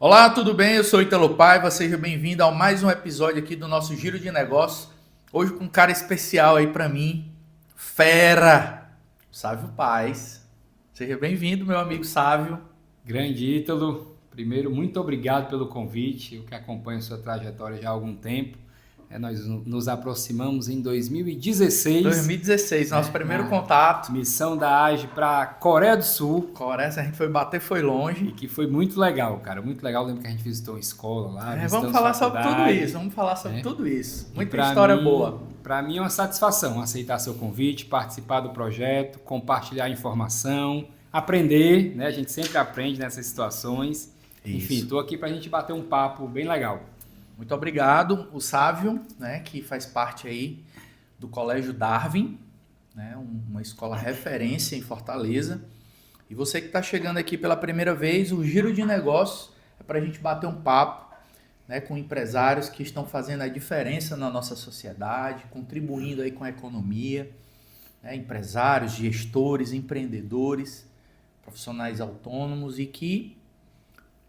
Olá, tudo bem? Eu sou Ítalo Paiva, seja bem-vindo a mais um episódio aqui do nosso Giro de Negócios. Hoje com um cara especial aí pra mim, fera, Sávio Paz. Seja bem-vindo, meu amigo Sávio. Grande Ítalo, primeiro, muito obrigado pelo convite, eu que acompanho sua trajetória já há algum tempo. Nós nos aproximamos em 2016, 2016, nosso primeiro na contato. missão da AGE para a Coreia do Sul, Coreia, a gente foi bater, foi longe. e que foi muito legal, cara, muito legal. Eu lembro que a gente visitou uma escola lá, Vamos visitamos falar sobre tudo faculdade, isso, vamos falar sobre né? tudo isso. E Muita história mim, boa. Para mim é uma satisfação aceitar seu convite, participar do projeto, compartilhar informação, aprender, né? A gente sempre aprende nessas situações. Enfim, Isso. estou aqui para a gente bater um papo bem legal. Muito obrigado, o Sávio, né, que faz parte aí do Colégio Darwin, né, uma escola referência em Fortaleza. E você que está chegando aqui pela primeira vez, o Giro de Negócios é para a gente bater um papo, né, com empresários que estão fazendo a diferença na nossa sociedade, contribuindo aí com a economia, né, empresários, gestores, empreendedores, profissionais autônomos e que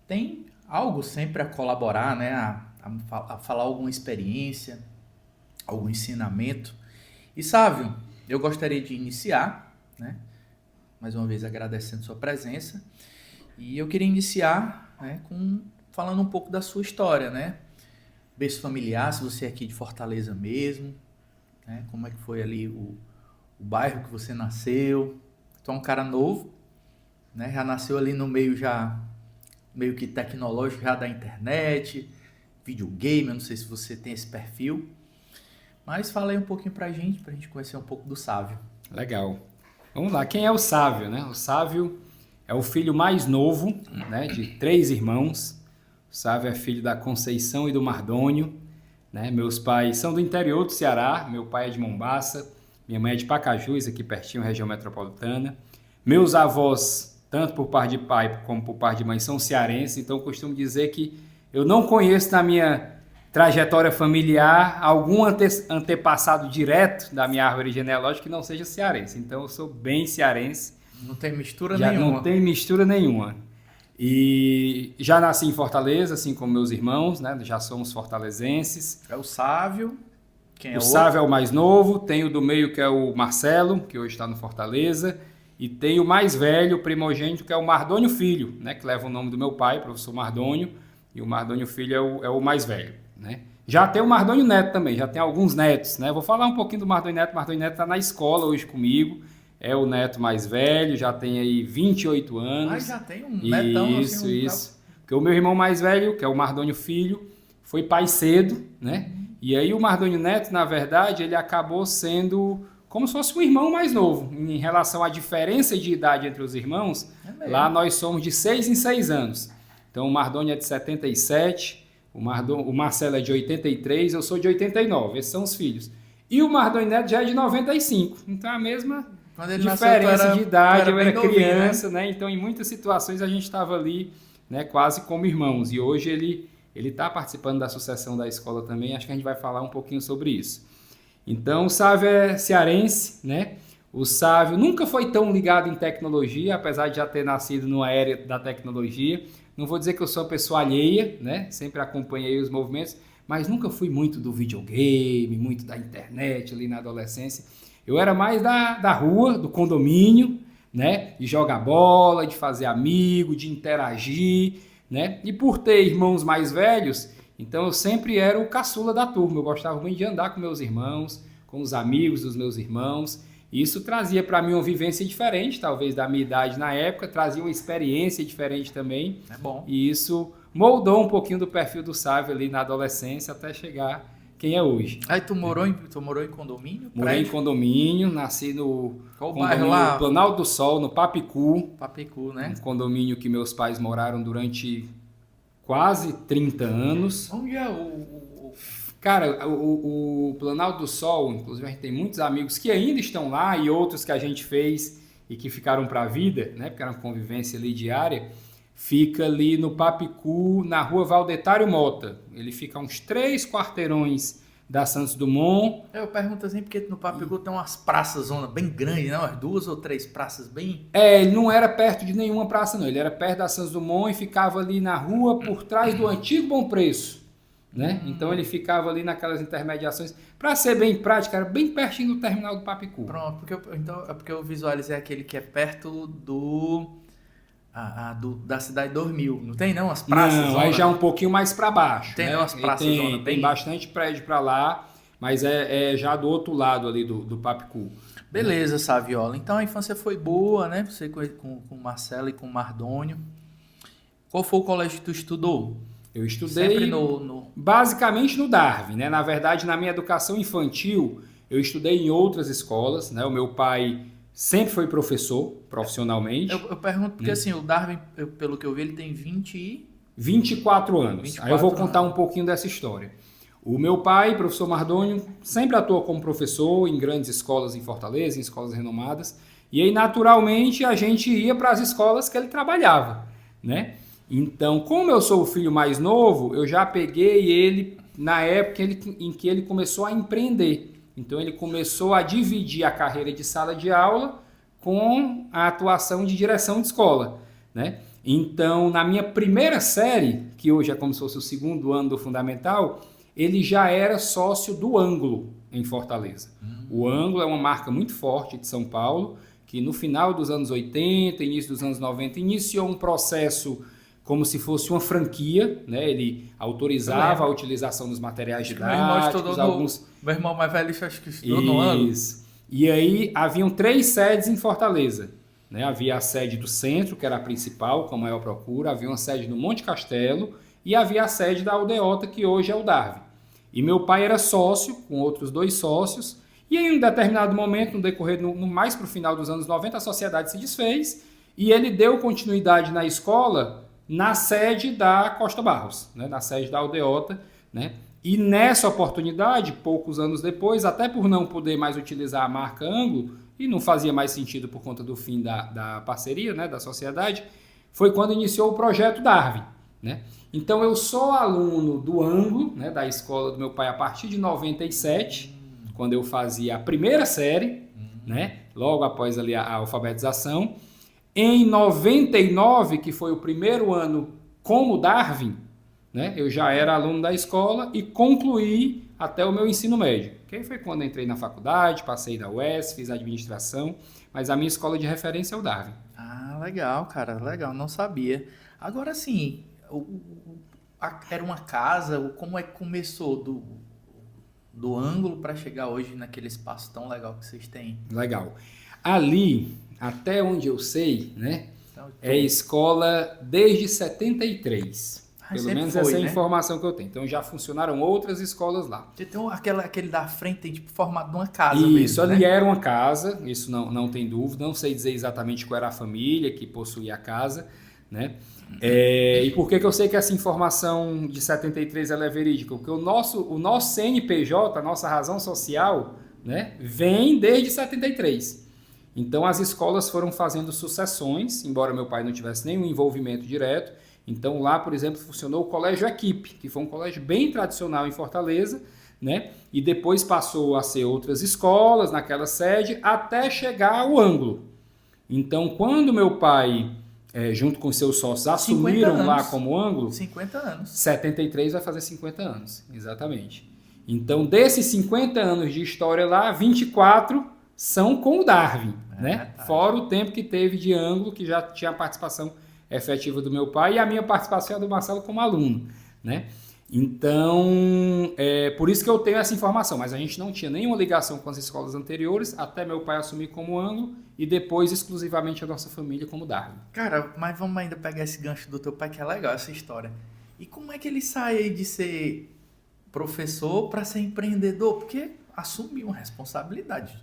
tem algo sempre a colaborar, né, a falar alguma experiência, algum ensinamento. E Sávio, eu gostaria de iniciar, né, mais uma vez agradecendo sua presença, e eu queria iniciar, né, falando um pouco da sua história, né, berço familiar, se você é aqui de Fortaleza mesmo, né, como é que foi ali o bairro que você nasceu. Tu é um cara novo, né, já nasceu ali no meio já meio que tecnológico já da internet, videogame, eu não sei se você tem esse perfil, mas fala aí um pouquinho pra gente conhecer um pouco do Sávio. Legal. Vamos lá, quem é o Sávio, né? O Sávio é o filho mais novo, né, de 3 irmãos. O Sávio é filho da Conceição e do Mardônio, né? Meus pais são do interior do Ceará, meu pai é de Mombaça, minha mãe é de Pacajus, aqui pertinho, região metropolitana. Meus avós, tanto por parte de pai como por parte de mãe, são cearenses, então eu costumo dizer que eu não conheço na minha trajetória familiar algum antepassado direto da minha árvore genealógica que não seja cearense. Então eu sou bem cearense. Não tem mistura Já nenhuma. não tem mistura nenhuma. E já nasci em Fortaleza, assim como meus irmãos, né? Já somos fortalezenses. É o Sávio, quem é O outro? Sávio é o mais novo, tem o do meio que é o Marcelo, que hoje está no Fortaleza, e tem o mais velho, o primogênito, que é o Mardônio Filho, né? Que leva o nome do meu pai, professor Mardônio, e o Mardônio Filho é o mais velho, né? Já tem o Mardônio Neto também, já tem alguns netos, né? Vou falar um pouquinho do Mardônio Neto. O Mardônio Neto está na escola hoje comigo, é o neto mais velho, já tem aí 28 anos. Ah, já tem um netão Isso, assim. isso. Porque o meu irmão mais velho, que é o Mardônio Filho, foi pai cedo, né? E aí o Mardônio Neto, na verdade, ele acabou sendo como se fosse um irmão mais novo. Em relação à diferença de idade entre os irmãos, lá nós somos de 6 em 6 anos. Então o Mardônio é de 77, o Marcelo é de 83, eu sou de 89, esses são os filhos. E o Mardônio Neto já é de 95, então é a mesma diferença de idade, eu era criança, né? Então em muitas situações a gente estava ali, né, quase como irmãos. E hoje ele está participando da sucessão da escola também, acho que a gente vai falar um pouquinho sobre isso. Então o Sávio é cearense, né? O Sávio nunca foi tão ligado em tecnologia, apesar de já ter nascido numa era da tecnologia. Não vou dizer que eu sou uma pessoa alheia, né? Sempre acompanhei os movimentos, mas nunca fui muito do videogame, muito da internet ali na adolescência. Eu era mais da rua, do condomínio, né? De jogar bola, de fazer amigo, de interagir, né? E por ter irmãos mais velhos, então eu sempre era o caçula da turma. Eu gostava muito de andar com meus irmãos, com os amigos dos meus irmãos. E isso trazia para mim uma vivência diferente, talvez da minha idade na época, trazia uma experiência diferente também. É bom. E isso moldou um pouquinho do perfil do Sávio ali na adolescência até chegar quem é hoje. Aí tu morou em condomínio? Morei em condomínio, nasci no Qual bairro lá? Planalto do Sol, no Papicu. Papicu, né? Um condomínio que meus pais moraram durante quase 30 anos. Onde é Cara, o Planalto do Sol, inclusive a gente tem muitos amigos que ainda estão lá e outros que a gente fez e que ficaram para a vida, né? Porque era uma convivência ali diária. Fica ali no Papicu, na rua Valdetário Mota. Ele fica a uns 3 quarteirões da Santos Dumont. Eu pergunto assim, porque no Papicu tem umas praças zona bem grandes, não? As 2 ou 3 praças bem... Ele não era perto de nenhuma praça, não. Ele era perto da Santos Dumont e ficava ali na rua por trás do antigo Bom Preço, né? Então ele ficava ali naquelas intermediações. Para ser bem prático, era bem pertinho do terminal do Papicu. Pronto, então é porque eu visualizei aquele que é perto da cidade 2000. Não tem não? As praças? Não, aí já um pouquinho mais para baixo. Tem né? umas praças Tem bem... bastante prédio para lá, mas é já do outro lado ali do Papicu. Beleza, Saviola. Então a infância foi boa, né? Você com o Marcelo e com o Mardônio. Qual foi o colégio que tu estudou? Eu estudei Sempre basicamente no Darwin, né? Na verdade, na minha educação infantil, eu estudei em outras escolas, né? O meu pai sempre foi professor, profissionalmente. Eu pergunto porque assim, o Darwin, pelo que eu vi, ele tem 24 anos. 24 Aí eu vou contar anos. um pouquinho dessa história. O meu pai, professor Mardônio, sempre atuou como professor em grandes escolas em Fortaleza, em escolas renomadas. E aí, naturalmente, a gente ia para as escolas que ele trabalhava, né? Então, como eu sou o filho mais novo, eu já peguei ele na época em que ele começou a empreender. Então, ele começou a dividir a carreira de sala de aula com a atuação de direção de escola, né? Então, na minha primeira série, que hoje é como se fosse o segundo ano do Fundamental, ele já era sócio do Ângulo, em Fortaleza. O Ângulo é uma marca muito forte de São Paulo, que no final dos anos 80, início dos anos 90, iniciou um processo como se fosse uma franquia, né? Ele autorizava a utilização dos materiais didáticos. Meu irmão mais velho acho que estudou no Ângulo. Isso. E aí haviam 3 sedes em Fortaleza. Né? Havia a sede do centro, que era a principal, com a maior procura. Havia uma sede no Monte Castelo e havia a sede da Aldeota, que hoje é o Darwin. E meu pai era sócio, com outros 2 sócios. E em um determinado momento, no decorrer, mais para o final dos anos 90, a sociedade se desfez e ele deu continuidade na escola na sede da Costa Barros, né? Na sede da Aldeota, né? E nessa oportunidade, poucos anos depois, até por não poder mais utilizar a marca Ângulo, e não fazia mais sentido por conta do fim da parceria, né, da sociedade, foi quando iniciou o projeto Darwin, né? Então eu sou aluno do Ângulo, né, da escola do meu pai a partir de 97, quando eu fazia a primeira série, né, logo após ali a alfabetização. Em 99, que foi o primeiro ano como Darwin, né, eu já era aluno da escola e concluí até o meu ensino médio. Que aí foi quando entrei na faculdade, passei da UES, fiz administração, mas a minha escola de referência é o Darwin. Ah, legal, cara, legal, não sabia. Agora sim, era uma casa, como é que começou do Ângulo para chegar hoje naquele espaço tão legal que vocês têm? Legal. Ali, até onde eu sei, né, é escola desde 73. Pelo menos essa é a informação que eu tenho. Então já funcionaram outras escolas lá. Então aquele da frente tem tipo formato de uma casa isso, mesmo, isso ali, né? era uma casa, isso não tem dúvida. Não sei dizer exatamente qual era a família que possuía a casa, né? E por que eu sei que essa informação de 73 ela é verídica? Porque o nosso CNPJ, a nossa razão social, né, vem desde 73. Então as escolas foram fazendo sucessões, embora meu pai não tivesse nenhum envolvimento direto. Então lá, por exemplo, funcionou o Colégio Equipe, que foi um colégio bem tradicional em Fortaleza, né? E depois passou a ser outras escolas naquela sede, até chegar ao Ângulo. Então, quando meu pai, junto com seus sócios, assumiram lá como Ângulo... 50 anos. 73 vai fazer 50 anos, exatamente. Então, desses 50 anos de história lá, 24 são com o Darwin, né? Tá. Fora o tempo que teve de Ângulo, que já tinha a participação efetiva do meu pai e a minha participação do Marcelo como aluno, né? Então, por isso que eu tenho essa informação, mas a gente não tinha nenhuma ligação com as escolas anteriores, até meu pai assumir como Ângulo e depois exclusivamente a nossa família como Darwin. Cara, mas vamos ainda pegar esse gancho do teu pai, que é legal essa história. E como é que ele sai aí de ser professor para ser empreendedor? Porque assumiu uma responsabilidade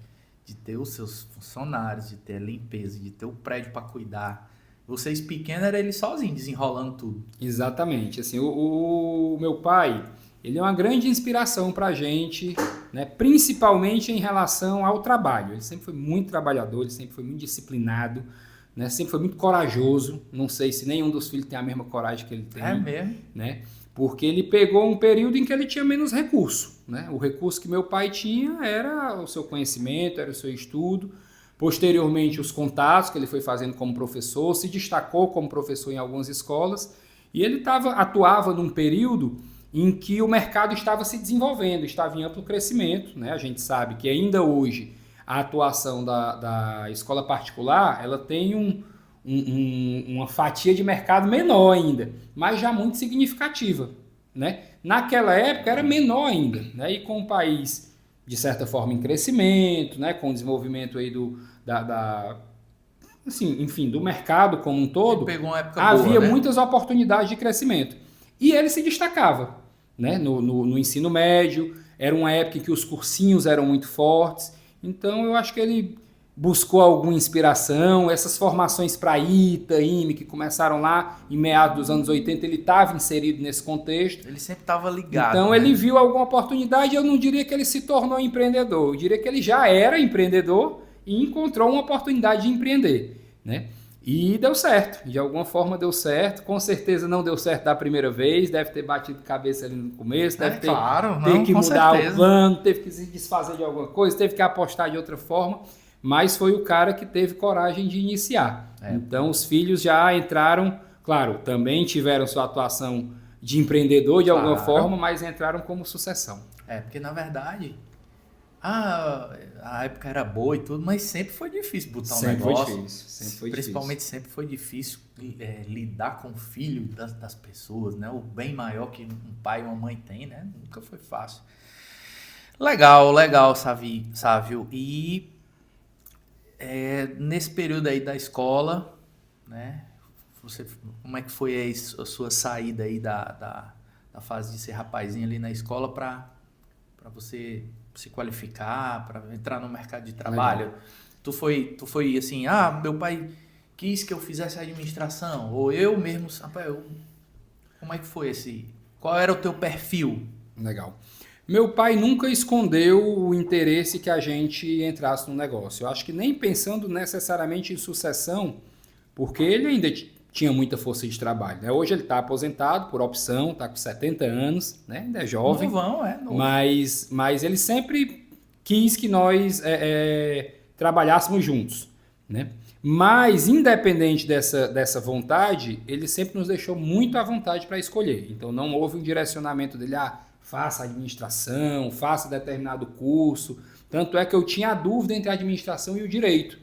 de ter os seus funcionários, de ter a limpeza, de ter o prédio para cuidar. Vocês pequenos, era ele sozinho, desenrolando tudo. Exatamente. Assim, o meu pai, ele é uma grande inspiração para a gente, né? Principalmente em relação ao trabalho. Ele sempre foi muito trabalhador, ele sempre foi muito disciplinado, né? Sempre foi muito corajoso. Não sei se nenhum dos filhos tem a mesma coragem que ele tem. É mesmo? Né? porque ele pegou um período em que ele tinha menos recurso, né? O recurso que meu pai tinha era o seu conhecimento, era o seu estudo, posteriormente os contatos que ele foi fazendo como professor, se destacou como professor em algumas escolas, e ele atuava num período em que o mercado estava se desenvolvendo, estava em amplo crescimento, né? A gente sabe que ainda hoje a atuação da escola particular, ela tem uma fatia de mercado menor ainda, mas já muito significativa, né? Naquela época era menor ainda, né? E com o país, de certa forma, em crescimento, né? Com o desenvolvimento aí assim, enfim, do mercado como um todo, pegou uma época havia boa, né? muitas oportunidades de crescimento. E ele se destacava, né? No ensino médio, era uma época em que os cursinhos eram muito fortes, então eu acho que ele buscou alguma inspiração, essas formações para ITA, IME, que começaram lá em meados dos anos 80, ele estava inserido nesse contexto. Ele sempre estava ligado. Então né? ele viu alguma oportunidade, eu não diria que ele se tornou empreendedor, eu diria que ele já era empreendedor e encontrou uma oportunidade de empreender, né? E deu certo, de alguma forma deu certo, com certeza não deu certo da primeira vez, deve ter batido cabeça ali no começo, deve ter que mudar o plano, teve que se desfazer de alguma coisa, teve que apostar de outra forma, mas foi o cara que teve coragem de iniciar. Então os filhos já entraram, claro, também tiveram sua atuação de empreendedor de alguma forma, mas entraram como sucessão. Porque na verdade... a época era boa e tudo, mas sempre foi difícil botar um negócio. Sempre foi Principalmente difícil. sempre foi difícil lidar com o filho das pessoas, né? O bem maior que um pai e uma mãe tem, né? Nunca foi fácil. Legal, Sávio. E nesse período aí da escola, né? Como é que foi aí a sua saída aí da fase de ser rapazinho ali na escola para você se qualificar, para entrar no mercado de trabalho? Legal. Tu foi assim, meu pai quis que eu fizesse administração, ou eu mesmo, rapaz, como é que foi qual era o teu perfil? Legal. Meu pai nunca escondeu o interesse que a gente entrasse no negócio. Eu acho que nem pensando necessariamente em sucessão, porque ele ainda tinha muita força de trabalho, né? Hoje ele está aposentado por opção, está com 70 anos, né? Ainda é jovem. Novo. Mas ele sempre quis que nós trabalhássemos juntos, né? Mas, independente dessa vontade, ele sempre nos deixou muito à vontade para escolher. Então, não houve um direcionamento dele, faça administração, faça determinado curso. Tanto é que eu tinha a dúvida entre a administração e o direito.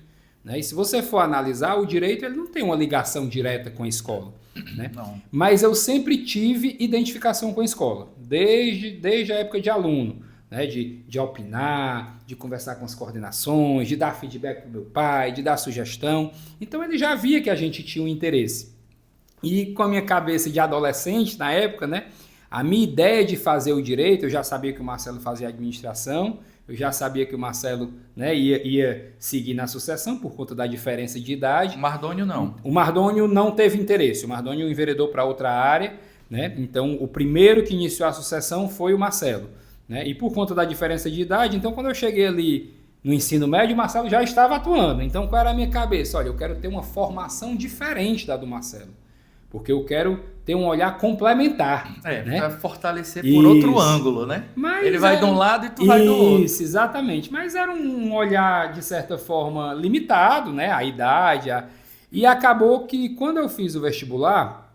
E se você for analisar, o direito ele não tem uma ligação direta com a escola. Né? Não. Mas eu sempre tive identificação com a escola, desde a época de aluno, né? De opinar, de conversar com as coordenações, de dar feedback para o meu pai, de dar sugestão. Então ele já via que a gente tinha um interesse. E com a minha cabeça de adolescente na época, né? A minha ideia de fazer o direito, eu já sabia que o Marcelo fazia administração, eu já sabia que o Marcelo, né, ia seguir na sucessão por conta da diferença de idade. O Mardônio não. O Mardônio não teve interesse. O Mardônio enveredou para outra área, né? Então o primeiro que iniciou a sucessão foi o Marcelo, né? E por conta da diferença de idade, então quando eu cheguei ali no ensino médio, o Marcelo já estava atuando. Então qual era a minha cabeça? Olha, eu quero ter uma formação diferente da do Marcelo, porque eu quero ter um olhar complementar. Né? Para fortalecer por outro ângulo, né? Mas ele vai de um lado e tu vai do outro. Isso, exatamente. Mas era um olhar, de certa forma, limitado, né? A idade. E acabou que, quando eu fiz o vestibular,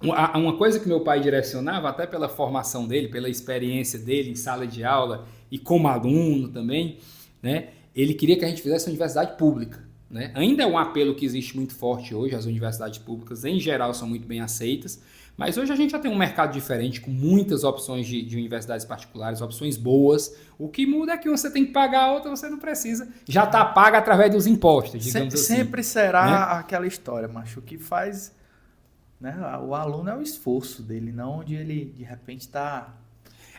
uma coisa que meu pai direcionava, até pela formação dele, pela experiência dele em sala de aula e como aluno também, né? Ele queria que a gente fizesse uma universidade pública. Né? Ainda é um apelo que existe muito forte hoje, as universidades públicas em geral são muito bem aceitas, mas hoje a gente já tem um mercado diferente, com muitas opções de universidades particulares, opções boas. O que muda é que você tem que pagar, a outra você não precisa, já está paga através dos impostos, digamos assim. Sempre será aquela história, macho, o que faz, né? O aluno é o esforço dele, não onde ele de repente está...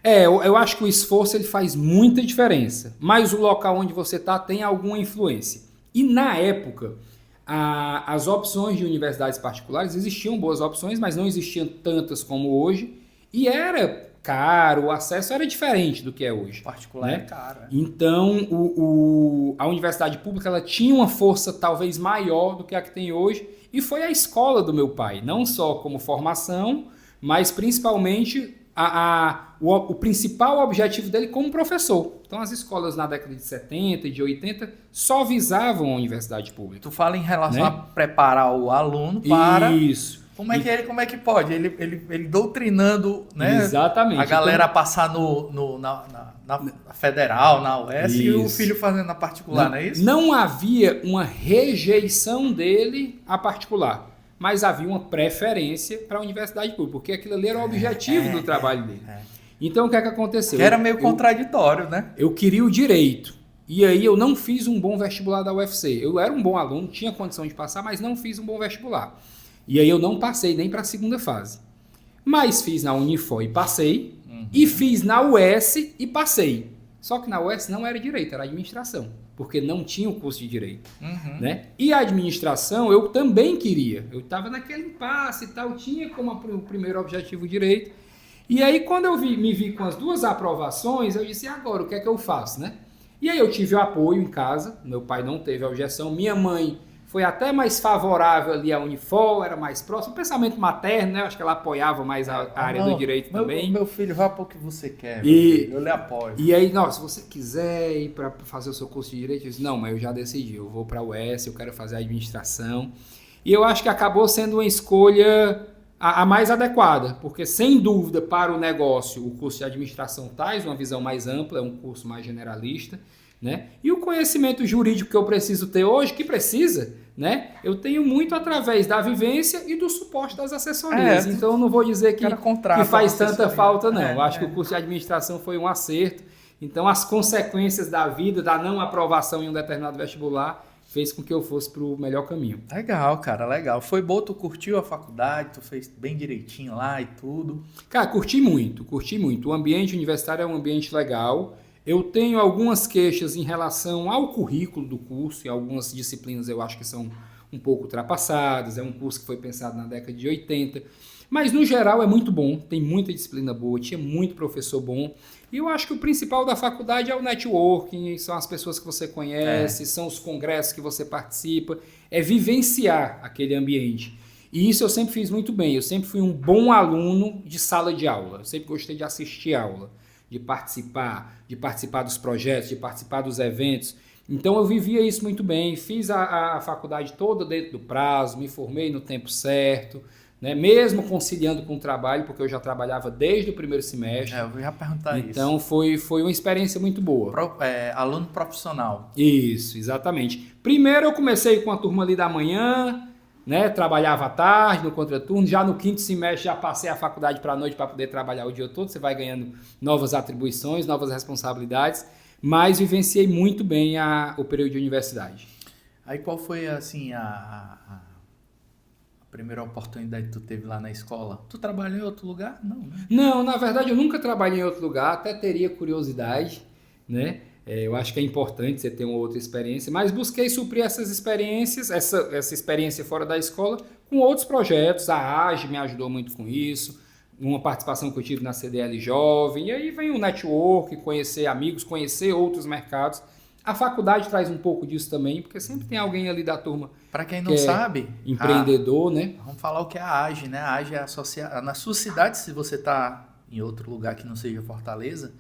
Eu acho que o esforço ele faz muita diferença, mas o local onde você está tem alguma influência. E na época, as opções de universidades particulares, existiam boas opções, mas não existiam tantas como hoje. E era caro, o acesso era diferente do que é hoje. O particular é caro. Então, a universidade pública ela tinha uma força talvez maior do que a que tem hoje. E foi a escola do meu pai, não só como formação, mas principalmente o principal objetivo dele como professor. Então as escolas na década de 70 e de 80 só visavam a universidade pública. Tu fala em relação, né, a preparar o aluno para... Isso. Como é que pode? Ele doutrinando, né? Exatamente. A galera passar na federal, na UES, e o filho fazendo na particular, não é isso? Não havia uma rejeição dele à particular, mas havia uma preferência para a universidade pública, porque aquilo ali era o objetivo do trabalho dele. Então, o que é que aconteceu? Que era meio contraditório, né? Eu queria o direito, e aí eu não fiz um bom vestibular da UFC. Eu era um bom aluno, tinha condição de passar, mas não fiz um bom vestibular. E aí eu não passei nem para a segunda fase. Mas fiz na Unifor e passei, e fiz na UES e passei. Só que na UES não era direito, era administração, porque não tinha o curso de direito. Né? E a administração eu também queria. Eu estava naquele impasse e tal, tinha como primeiro objetivo o direito. E aí quando eu me vi com as duas aprovações, eu disse, agora o que é que eu faço, né? E aí eu tive o apoio em casa, meu pai não teve objeção, minha mãe foi até mais favorável ali à Unifor, era mais próximo, pensamento materno, né? Acho que ela apoiava mais a área do direito também. Meu filho, vá para o que você quer, eu lhe apoio. E aí, se você quiser ir para fazer o seu curso de direito, eu disse, não, mas eu já decidi, eu vou para a UES, eu quero fazer administração. E eu acho que acabou sendo uma escolha a mais adequada, porque sem dúvida para o negócio, o curso de administração traz uma visão mais ampla, é um curso mais generalista, né? E o conhecimento jurídico que eu preciso ter hoje, que precisa, né? Eu tenho muito através da vivência e do suporte das assessorias. Então eu não vou dizer que faz tanta falta, não. Eu acho que o curso de administração foi um acerto. Então as consequências da vida, da não aprovação em um determinado vestibular, fez com que eu fosse para o melhor caminho. Legal, cara, legal. Foi bom, tu curtiu a faculdade, tu fez bem direitinho lá e tudo? Cara, curti muito. O ambiente universitário é um ambiente legal. Eu tenho algumas queixas em relação ao currículo do curso, e algumas disciplinas eu acho que são um pouco ultrapassadas, é um curso que foi pensado na década de 80, mas no geral é muito bom, tem muita disciplina boa, tinha muito professor bom, e eu acho que o principal da faculdade é o networking, são as pessoas que você conhece, são os congressos que você participa, é vivenciar aquele ambiente. E isso eu sempre fiz muito bem, eu sempre fui um bom aluno de sala de aula, eu sempre gostei de assistir aula, de participar dos projetos, de participar dos eventos. Então eu vivia isso muito bem, fiz a faculdade toda dentro do prazo, me formei no tempo certo, né? Mesmo conciliando com o trabalho, porque eu já trabalhava desde o primeiro semestre. Eu ia perguntar isso. Então foi uma experiência muito boa. Aluno profissional. Isso, exatamente. Primeiro eu comecei com a turma ali da manhã, né? Trabalhava à tarde no contraturno, já no quinto semestre já passei a faculdade para a noite para poder trabalhar o dia todo, você vai ganhando novas atribuições, novas responsabilidades, mas vivenciei muito bem o período de universidade. Aí qual foi assim a primeira oportunidade que tu teve lá na escola? Tu trabalhou em outro lugar? Não, né? Não, na verdade eu nunca trabalhei em outro lugar, até teria curiosidade, né? Eu acho que é importante você ter uma outra experiência, mas busquei suprir essas experiências, essa experiência fora da escola, com outros projetos. A AGE me ajudou muito com isso, uma participação que eu tive na CDL Jovem, e aí vem o network, conhecer amigos, conhecer outros mercados. A faculdade traz um pouco disso também, porque sempre tem alguém ali da turma. Para quem não sabe, empreendedor, né? Vamos falar o que é a AGE, né? A AGE é na sua cidade, se você está em outro lugar que não seja Fortaleza,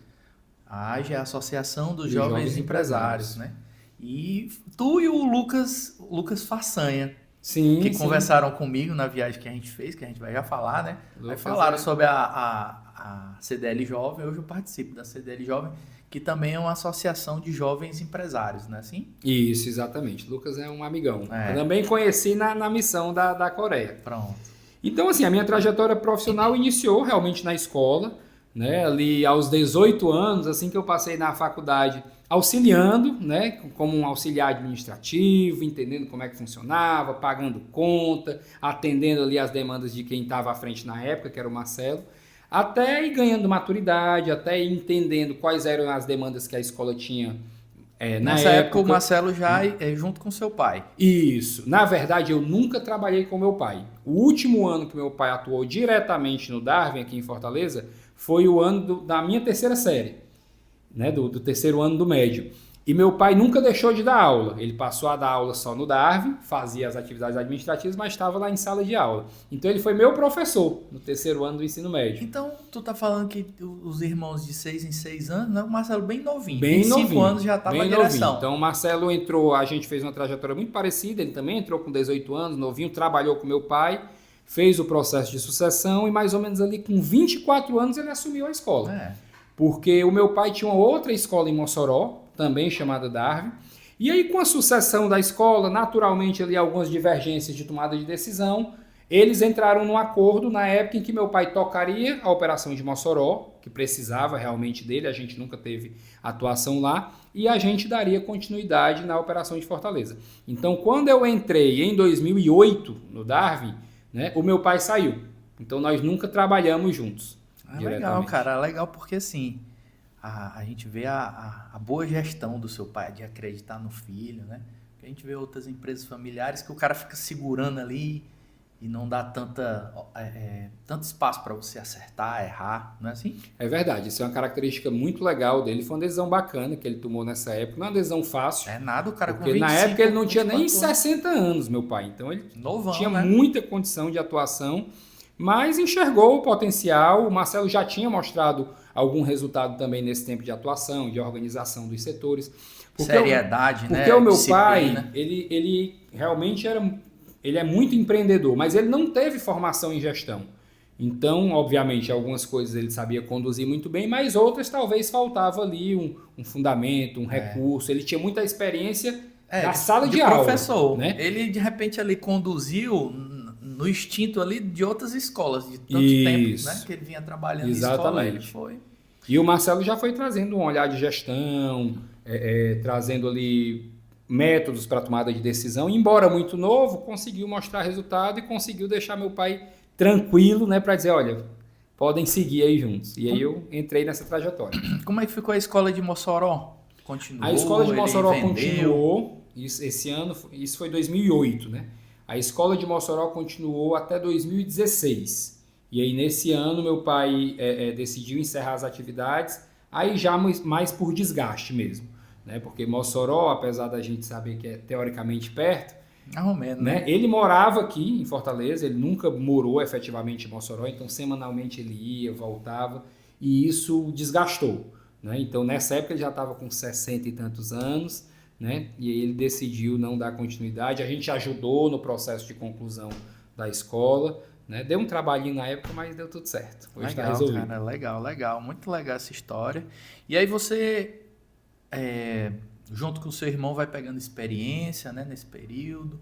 a AGE é a Associação dos Jovens Empresários, né? E tu e o Lucas Façanha, que conversaram comigo na viagem que a gente fez, que a gente vai já falar, né? Aí falaram sobre a CDL Jovem, hoje eu participo da CDL Jovem, que também é uma associação de jovens empresários, não é assim? Isso, exatamente. Lucas é um amigão. Eu também conheci na missão da Coreia. Pronto. Então, assim, a minha trajetória profissional iniciou realmente na escola, né? Ali aos 18 anos, assim que eu passei na faculdade, auxiliando, né? Como um auxiliar administrativo, entendendo como é que funcionava, pagando conta, atendendo ali as demandas de quem estava à frente na época, que era o Marcelo, até ir ganhando maturidade, até ir entendendo quais eram as demandas que a escola tinha nessa época. O Marcelo já é junto com seu pai. Isso. Na verdade, eu nunca trabalhei com meu pai. O último ano que meu pai atuou diretamente no Darwin, aqui em Fortaleza, foi o ano da minha terceira série, né? Do terceiro ano do médio. E meu pai nunca deixou de dar aula. Ele passou a dar aula só no Darwin, fazia as atividades administrativas, mas estava lá em sala de aula. Então ele foi meu professor no terceiro ano do ensino médio. Então, tu tá falando que os irmãos de 6 em 6 anos, né? O Marcelo bem novinho. Bem em novinho. 5 anos já estava na direção. Novinho. Então o Marcelo entrou, a gente fez uma trajetória muito parecida, ele também entrou com 18 anos, novinho, trabalhou com meu pai, fez o processo de sucessão e mais ou menos ali com 24 anos ele assumiu a escola. Porque o meu pai tinha uma outra escola em Mossoró, também chamada Darwin. E aí, com a sucessão da escola, naturalmente ali algumas divergências de tomada de decisão, eles entraram num acordo na época em que meu pai tocaria a operação de Mossoró, que precisava realmente dele, a gente nunca teve atuação lá, e a gente daria continuidade na operação de Fortaleza. Então, quando eu entrei em 2008 no Darwin, né, o meu pai saiu. Então, nós nunca trabalhamos juntos. Legal, cara, legal porque assim... A gente vê a boa gestão do seu pai, de acreditar no filho, né? Porque a gente vê outras empresas familiares que o cara fica segurando ali e não dá tanto espaço para você acertar, errar, não é assim? É verdade, isso é uma característica muito legal dele, foi uma decisão bacana que ele tomou nessa época, não é uma decisão fácil. É nada, o cara porque com 25, na época ele não tinha nem 60 anos, meu pai, então ele tinha muita condição de atuação, mas enxergou o potencial. O Marcelo já tinha mostrado algum resultado também nesse tempo de atuação, de organização dos setores. Seriedade, né? Porque o meu pai, ele realmente ele é muito empreendedor, mas ele não teve formação em gestão. Então, obviamente, algumas coisas ele sabia conduzir muito bem, mas outras talvez faltava ali um fundamento, um recurso. Ele tinha muita experiência na sala de aula. Professor, né? Ele de repente ali conduziu no instinto ali de outras escolas, de tanto tempo, né, que ele vinha trabalhando. Exatamente. Em escola, ele foi. E o Marcelo já foi trazendo um olhar de gestão, trazendo ali métodos para tomada de decisão. Embora muito novo, conseguiu mostrar resultado e conseguiu deixar meu pai tranquilo, né, para dizer, olha, podem seguir aí juntos. E aí eu entrei nessa trajetória. Como é que ficou a escola de Mossoró? Continuou? A escola de Mossoró continuou, esse ano, isso foi 2008, né? A escola de Mossoró continuou até 2016. E aí, nesse ano, meu pai decidiu encerrar as atividades, aí já mais por desgaste mesmo. Né? Porque Mossoró, apesar da gente saber que é teoricamente perto, né? Ele morava aqui em Fortaleza, ele nunca morou efetivamente em Mossoró, então semanalmente ele ia, voltava, e isso desgastou. Né? Então, nessa época, ele já estava com 60 e tantos anos, né? E aí ele decidiu não dar continuidade. A gente ajudou no processo de conclusão da escola, né? Deu um trabalhinho na época, mas deu tudo certo. Hoje está resolvido. Cara, legal, muito legal essa história. E aí você, junto com o seu irmão, vai pegando experiência, né, nesse período,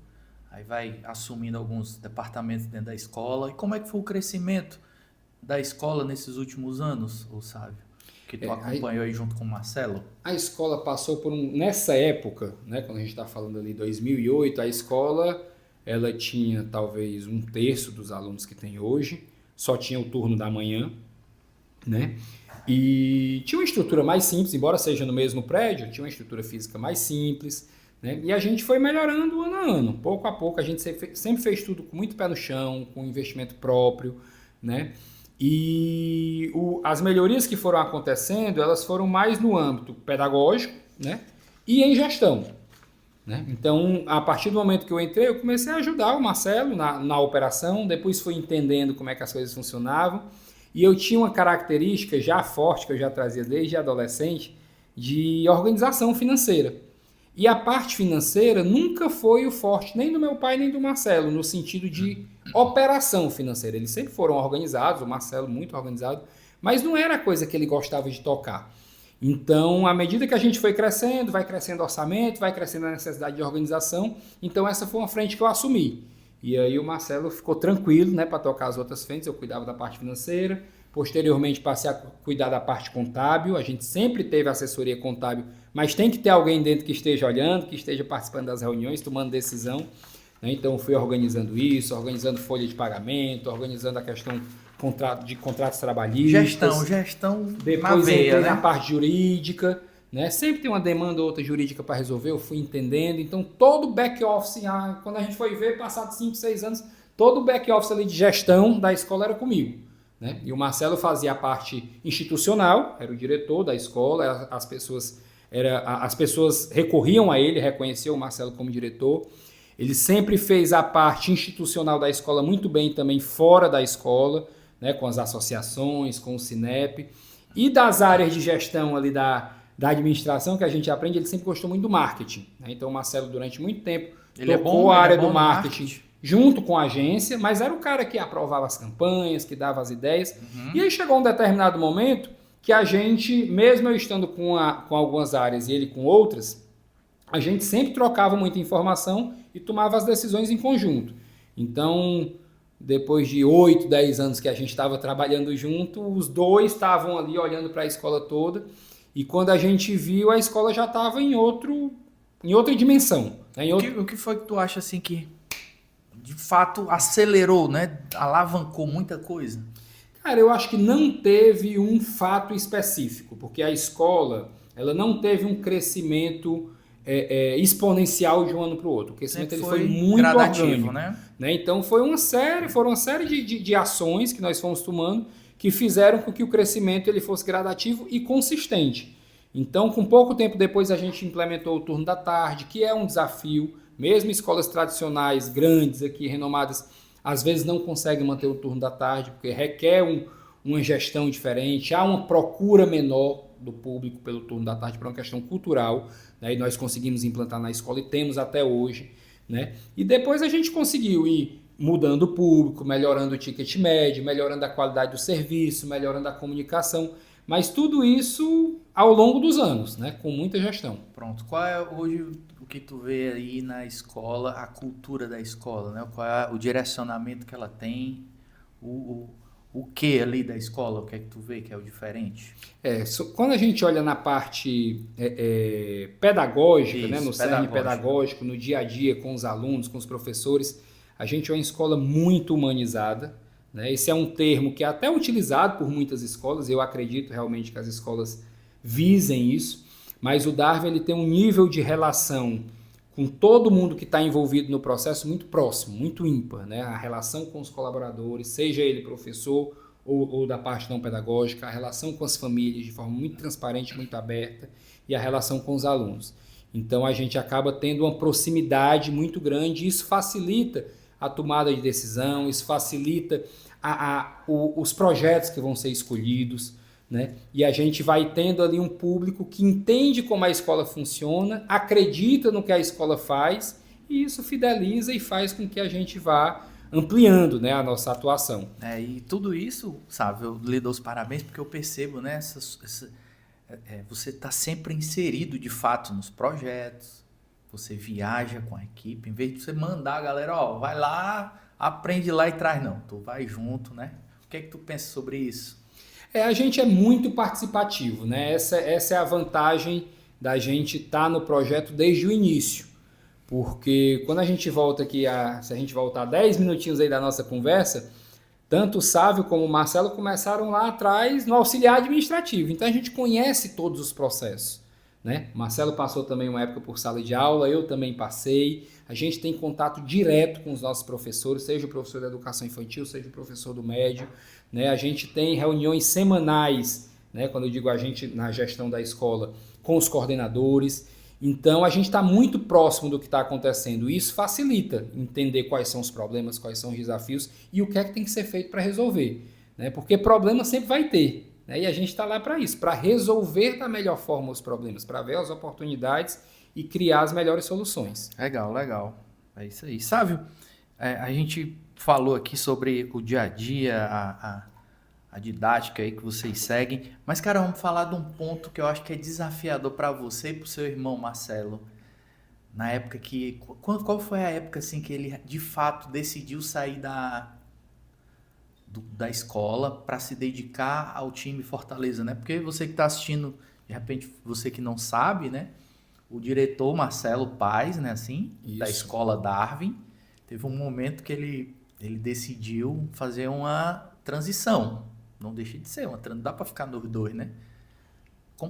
aí vai assumindo alguns departamentos dentro da escola. E como é que foi o crescimento da escola nesses últimos anos, Sávio? Que tu acompanhou aí junto com o Marcelo? A escola passou por nessa época, né, quando a gente está falando ali 2008, a escola ela tinha talvez 1/3 dos alunos que tem hoje, só tinha o turno da manhã, né? E tinha uma estrutura mais simples, embora seja no mesmo prédio, tinha uma estrutura física mais simples, né? E a gente foi melhorando ano a ano, pouco a pouco. A gente sempre fez tudo com muito pé no chão, com investimento próprio, né? E as melhorias que foram acontecendo, elas foram mais no âmbito pedagógico, né? E em gestão, né? Então, a partir do momento que eu entrei, eu comecei a ajudar o Marcelo na operação, depois fui entendendo como é que as coisas funcionavam, e eu tinha uma característica já forte, que eu já trazia desde adolescente, de organização financeira. E a parte financeira nunca foi o forte nem do meu pai nem do Marcelo, no sentido de operação financeira. Eles sempre foram organizados, o Marcelo muito organizado, mas não era a coisa que ele gostava de tocar. Então, à medida que a gente foi crescendo, vai crescendo o orçamento, vai crescendo a necessidade de organização, então essa foi uma frente que eu assumi. E aí o Marcelo ficou tranquilo, né, para tocar as outras frentes, eu cuidava da parte financeira, posteriormente passei a cuidar da parte contábil, a gente sempre teve assessoria contábil, mas tem que ter alguém dentro que esteja olhando, que esteja participando das reuniões, tomando decisão, né? Então fui organizando isso, organizando folha de pagamento, organizando a questão de contratos trabalhistas. Gestão depois entrei na parte jurídica, né? Sempre tem uma demanda ou outra jurídica para resolver, eu fui entendendo, então todo o back-office, quando a gente foi ver, passados 5, 6 anos, todo o back-office ali de gestão da escola era comigo. Né? E o Marcelo fazia a parte institucional, era o diretor da escola, as pessoas As pessoas recorriam a ele, reconheciam o Marcelo como diretor. Ele sempre fez a parte institucional da escola muito bem também fora da escola, né, com as associações, com o Cinep. E das áreas de gestão ali da administração que a gente aprende, ele sempre gostou muito do marketing. Né? Então o Marcelo, durante muito tempo, tocou a área do marketing junto com a agência, mas era o cara que aprovava as campanhas, que dava as ideias. E aí chegou um determinado momento que a gente, mesmo eu estando com algumas áreas e ele com outras, a gente sempre trocava muita informação e tomava as decisões em conjunto. Então, depois de 8, 10 anos que a gente estava trabalhando junto, os dois estavam ali olhando para a escola toda, e quando a gente viu, a escola já estava em outra dimensão. Né? O que foi que tu acha assim que de fato acelerou, né? Alavancou muita coisa? Cara, eu acho que não teve um fato específico, porque a escola ela não teve um crescimento exponencial de um ano para o outro. O crescimento ele foi muito orgânico, né? Então foram uma série de ações que nós fomos tomando que fizeram com que o crescimento ele fosse gradativo e consistente. Então, com pouco tempo depois, a gente implementou o turno da tarde, que é um desafio. Mesmo escolas tradicionais, grandes aqui, renomadas, às vezes não conseguem manter o turno da tarde, porque requer uma gestão diferente, há uma procura menor do público pelo turno da tarde para uma questão cultural, né? E nós conseguimos implantar na escola e temos até hoje. Né? E depois a gente conseguiu ir mudando o público, melhorando o ticket médio, melhorando a qualidade do serviço, melhorando a comunicação, mas tudo isso ao longo dos anos, né? Com muita gestão. Pronto, qual é hoje o que tu vê aí na escola, a cultura da escola, né? Qual é o direcionamento que ela tem, o que ali da escola, o que é que tu vê que é o diferente? Quando a gente olha na parte pedagógica, Isso, né? No cerne pedagógico, no dia a dia com os alunos, com os professores, a gente é uma escola muito humanizada. Né? Esse é um termo que é até utilizado por muitas escolas, eu acredito realmente que as escolas visem isso, mas o Darwin ele tem um nível de relação com todo mundo que está envolvido no processo muito próximo, muito ímpar. Né? A relação com os colaboradores, seja ele professor ou da parte não pedagógica, a relação com as famílias de forma muito transparente, muito aberta, e a relação com os alunos. Então a gente acaba tendo uma proximidade muito grande e isso facilita a tomada de decisão, isso facilita os projetos que vão ser escolhidos, né? E a gente vai tendo ali um público que entende como a escola funciona, acredita no que a escola faz, e isso fideliza e faz com que a gente vá ampliando, né, a nossa atuação. E tudo isso, sabe, eu lhe dou os parabéns porque eu percebo, né, você está sempre inserido de fato nos projetos, você viaja com a equipe, em vez de você mandar a galera, vai lá, aprende lá e traz, não, tu vai junto, né? O que é que tu pensa sobre isso? A gente é muito participativo, né? Essa é a vantagem da gente estar no projeto desde o início, porque quando a gente volta aqui, se a gente voltar 10 minutinhos aí da nossa conversa, tanto o Sávio como o Marcelo começaram lá atrás no auxiliar administrativo, então a gente conhece todos os processos. Né? Marcelo passou também uma época por sala de aula, eu também passei. A gente tem contato direto com os nossos professores, seja o professor da educação infantil, seja o professor do médio. Né? A gente tem reuniões semanais, né? Quando eu digo a gente na gestão da escola, com os coordenadores. Então a gente está muito próximo do que está acontecendo e isso facilita entender quais são os problemas, quais são os desafios e o que é que tem que ser feito para resolver. Né? Porque problema sempre vai ter. E a gente está lá para isso, para resolver da melhor forma os problemas, para ver as oportunidades e criar as melhores soluções. Legal. É isso aí. Sávio, a gente falou aqui sobre o dia a dia, a didática aí que vocês seguem, mas, cara, vamos falar de um ponto que eu acho que é desafiador para você e para o seu irmão Marcelo. Na época qual foi a época assim, que ele de fato decidiu sair da escola para se dedicar ao time Fortaleza, né? Porque você que está assistindo, de repente, você que não sabe, né? O diretor Marcelo Paes, né? Assim, da escola Darwin, teve um momento que ele decidiu fazer uma transição. Não deixa de ser, não dá para ficar nos dois, né?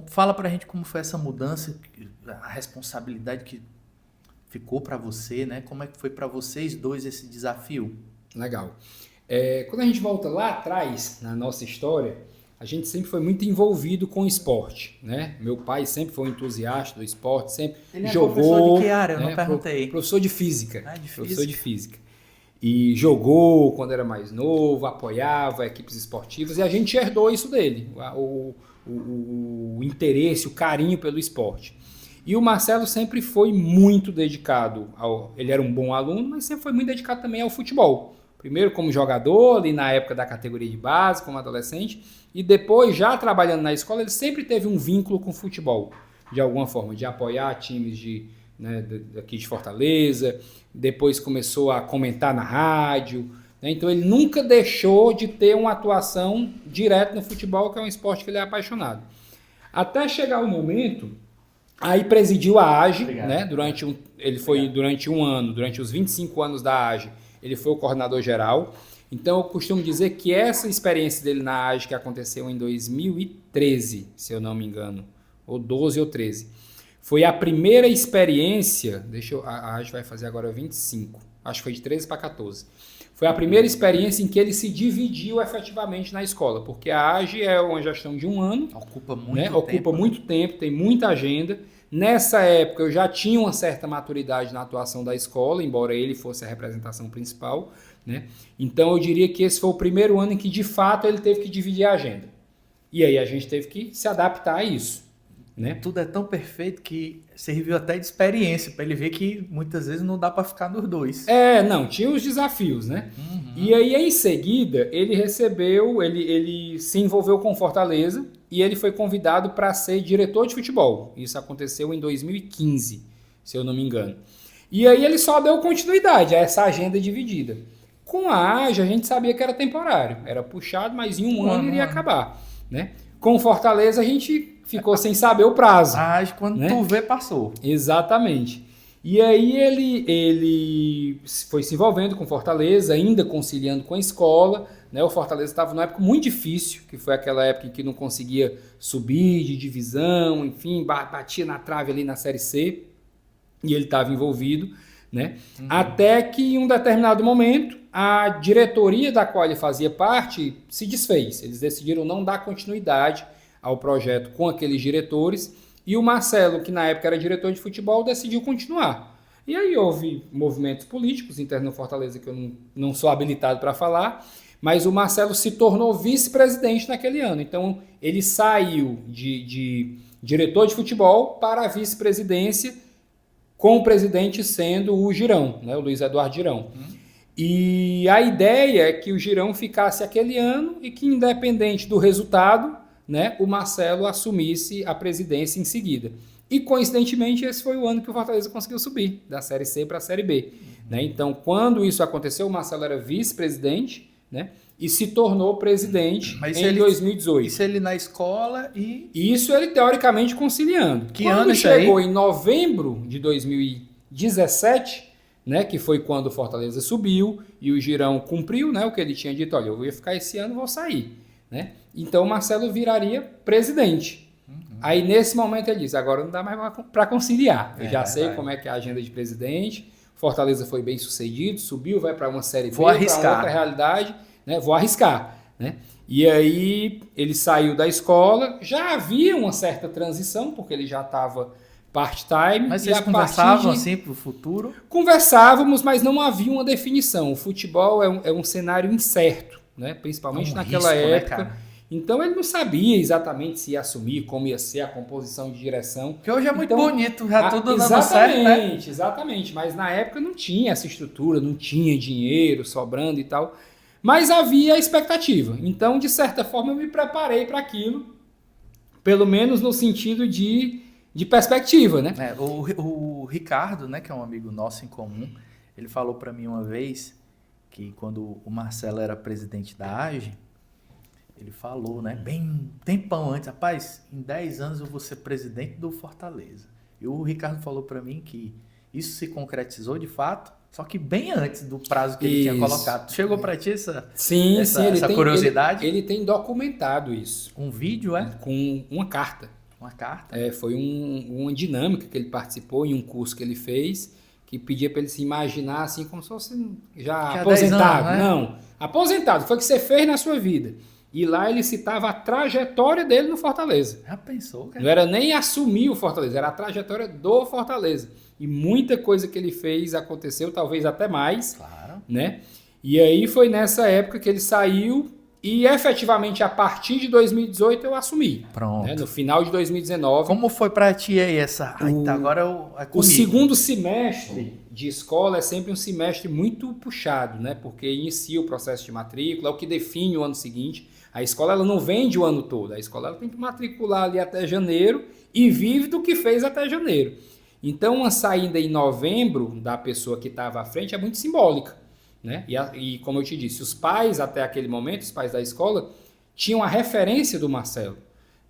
Fala pra gente como foi essa mudança, a responsabilidade que ficou para você, né? Como é que foi para vocês dois esse desafio? Legal. Quando a gente volta lá atrás, na nossa história, a gente sempre foi muito envolvido com o esporte, né? Meu pai sempre foi um entusiasta do esporte, sempre Ele jogou. Professor de que área? Eu né? não perguntei. Professor de física. Ah, de Professor física. de física. E jogou quando era mais novo, apoiava equipes esportivas, e a gente herdou isso dele, o interesse, o carinho pelo esporte. E o Marcelo sempre foi muito dedicado, ele era um bom aluno, mas sempre foi muito dedicado também ao futebol. Primeiro como jogador, ali na época da categoria de base, como adolescente, e depois, já trabalhando na escola, ele sempre teve um vínculo com o futebol, de alguma forma, de apoiar times daqui de Fortaleza, depois começou a comentar na rádio, né? Então ele nunca deixou de ter uma atuação direta no futebol, que é um esporte que ele é apaixonado. Até chegar o momento, aí presidiu a AGE, né? Durante um ano, durante os 25 anos da AGE, ele foi o coordenador geral. Então eu costumo dizer que essa experiência dele na AGE, que aconteceu em 2013, se eu não me engano, ou 12 ou 13, foi a primeira experiência, a AGE vai fazer agora 25, acho que foi de 13 para 14. Foi a primeira experiência em que ele se dividiu efetivamente na escola, porque a AGE é uma gestão de um ano, Ocupa muito né? tempo. Ocupa muito tempo, tem muita agenda. Nessa época eu já tinha uma certa maturidade na atuação da escola, embora ele fosse a representação principal, né? Então eu diria que esse foi o primeiro ano em que de fato ele teve que dividir a agenda. E aí a gente teve que se adaptar a isso, né? Tudo é tão perfeito que serviu até de experiência para ele ver que muitas vezes não dá para ficar nos dois. Não, tinha os desafios, né? E aí em seguida ele se envolveu com Fortaleza e ele foi convidado para ser diretor de futebol. Isso aconteceu em 2015, se eu não me engano. E aí ele só deu continuidade a essa agenda dividida. Com a AGE a gente sabia que era temporário, era puxado, mas em um ano iria acabar, né? Com Fortaleza a gente ficou sem saber o prazo. A AGE, quando né? tu vê, passou. Exatamente. E aí ele foi se envolvendo com Fortaleza, ainda conciliando com a escola, né? O Fortaleza estava numa época muito difícil, que foi aquela época em que não conseguia subir de divisão, enfim, batia na trave ali na Série C, e ele estava envolvido, né? Até que em um determinado momento, a diretoria da qual ele fazia parte se desfez. Eles decidiram não dar continuidade ao projeto com aqueles diretores, e o Marcelo, que na época era diretor de futebol, decidiu continuar. E aí houve movimentos políticos internos no Fortaleza que eu não sou habilitado para falar, mas o Marcelo se tornou vice-presidente naquele ano. Então ele saiu de diretor de futebol para a vice-presidência, com o presidente sendo o Girão, né, o Luiz Eduardo Girão. E a ideia é que o Girão ficasse aquele ano e que, independente do resultado, né, o Marcelo assumisse a presidência em seguida. E, coincidentemente, esse foi o ano que o Fortaleza conseguiu subir, da Série C para a Série B. Né? Então, quando isso aconteceu, o Marcelo era vice-presidente, né, e se tornou presidente em 2018. Isso ele na escola e... Isso ele, teoricamente, conciliando. Que quando ano chegou aí? Em novembro de 2017... né, que foi quando o Fortaleza subiu e o Girão cumpriu, né, o que ele tinha dito, olha, eu ia ficar esse ano, vou sair, né? Então o Marcelo viraria presidente. Aí nesse momento ele disse, agora não dá mais para conciliar, eu já sei como é que é a agenda de presidente, Fortaleza foi bem sucedido, subiu, vai para uma Série B, para outra realidade, né, vou arriscar, né? E aí ele saiu da escola, já havia uma certa transição, porque ele já estava part-time. Mas vocês conversavam assim para o futuro? Conversávamos, mas não havia uma definição. O futebol é um cenário incerto, né? Principalmente naquela época. Né, então ele não sabia exatamente se ia assumir, como ia ser a composição de direção. Porque hoje é muito bonito, já tudo dando certo, né? Exatamente, mas na época não tinha essa estrutura, não tinha dinheiro sobrando e tal. Mas havia a expectativa. Então, de certa forma, eu me preparei para aquilo, pelo menos no sentido de perspectiva, né? O Ricardo, né, que é um amigo nosso em comum, ele falou para mim uma vez que quando o Marcelo era presidente da AGE, ele falou, né, bem tempão antes, rapaz, em 10 anos eu vou ser presidente do Fortaleza. E o Ricardo falou para mim que isso se concretizou de fato, só que bem antes do prazo que ele tinha colocado. Chegou para ti essa curiosidade? Ele tem documentado isso. Um vídeo, com uma carta. Uma carta? Foi uma dinâmica que ele participou em um curso que ele fez, que pedia para ele se imaginar assim como se fosse já aposentado. Anos, né? Não, aposentado. Foi o que você fez na sua vida. E lá ele citava a trajetória dele no Fortaleza. Já pensou, cara? Não era nem assumir o Fortaleza, era a trajetória do Fortaleza. E muita coisa que ele fez aconteceu, talvez até mais, Claro. né? E aí foi nessa época que ele saiu e efetivamente a partir de 2018 eu assumi. Pronto. Né? No final de 2019. Como foi pra ti aí essa... agora é O comigo. segundo semestre de escola é sempre um semestre muito puxado, né? Porque inicia o processo de matrícula, é o que define o ano seguinte. A escola ela não vende o ano todo, a escola ela tem que matricular ali até janeiro e vive do que fez até janeiro. Então, uma saída em novembro da pessoa que estava à frente é muito simbólica, né? E como eu te disse, os pais até aquele momento, os pais da escola, tinham a referência do Marcelo.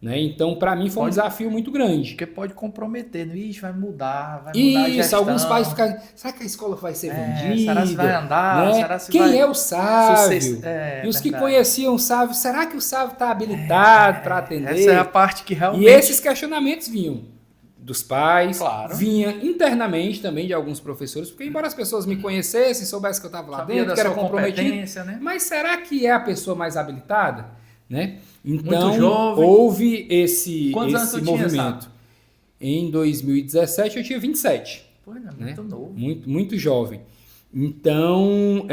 Né? Então, para mim, foi um desafio muito grande. Porque pode comprometer, né? Ixi, vai mudar a gestão. Alguns pais ficam, será que a escola vai ser vendida? Será que vai andar? Né? Será que Quem vai... é o Sávio? E os verdade. que conheciam o Sávio, será que o Sávio está habilitado para atender? Essa é a parte que realmente... E esses questionamentos vinham dos pais, claro. Vinha internamente também de alguns professores, porque embora as pessoas me conhecessem, soubessem que eu estava lá dentro, que era comprometido, né? mas será que é a pessoa mais habilitada? Né? Então, muito jovem. houve esse Tinha, movimento. Em 2017, eu tinha 27. Pô, né? Muito novo. Muito jovem. Então,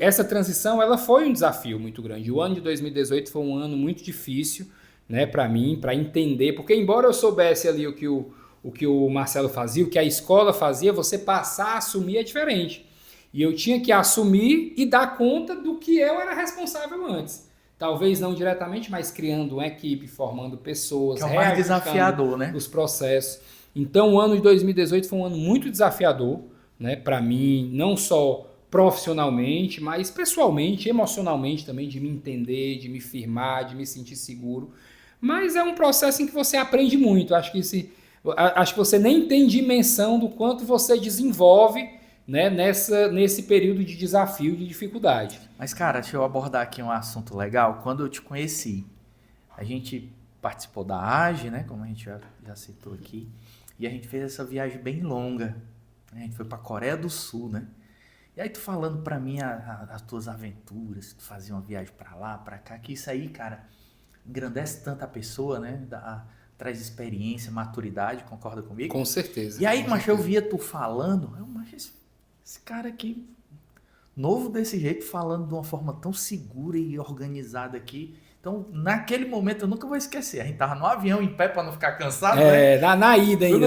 essa transição ela foi um desafio muito grande. O ano de 2018 foi um ano muito difícil, né, para mim, para entender, porque embora eu soubesse ali o que o Marcelo fazia, o que a escola fazia, você passar a assumir é diferente. E eu tinha que assumir e dar conta do que eu era responsável antes. Talvez não diretamente, mas criando uma equipe, formando pessoas. Que é o mais desafiador, né? Os processos. Então, o ano de 2018 foi um ano muito desafiador, né, para mim, não só profissionalmente, mas pessoalmente, emocionalmente também, de me entender, de me firmar, de me sentir seguro. Mas é um processo em que você aprende muito. Acho que você nem tem dimensão do quanto você desenvolve, né, nesse período de desafio, de dificuldade. Mas, cara, deixa eu abordar aqui um assunto legal. Quando eu te conheci, a gente participou da AGE, né, como a gente já citou aqui, e a gente fez essa viagem bem longa. Né? A gente foi para a Coreia do Sul, né? E aí tu falando para mim as tuas aventuras, tu fazia uma viagem para lá, para cá, que isso aí, cara, engrandece tanto a pessoa, né? Traz experiência, maturidade, concorda comigo? Com certeza. E aí, macho, eu via tu falando, esse cara aqui, novo desse jeito, falando de uma forma tão segura e organizada aqui. Então, naquele momento, eu nunca vou esquecer. A gente tava no avião em pé para não ficar cansado, né? Na ida ainda,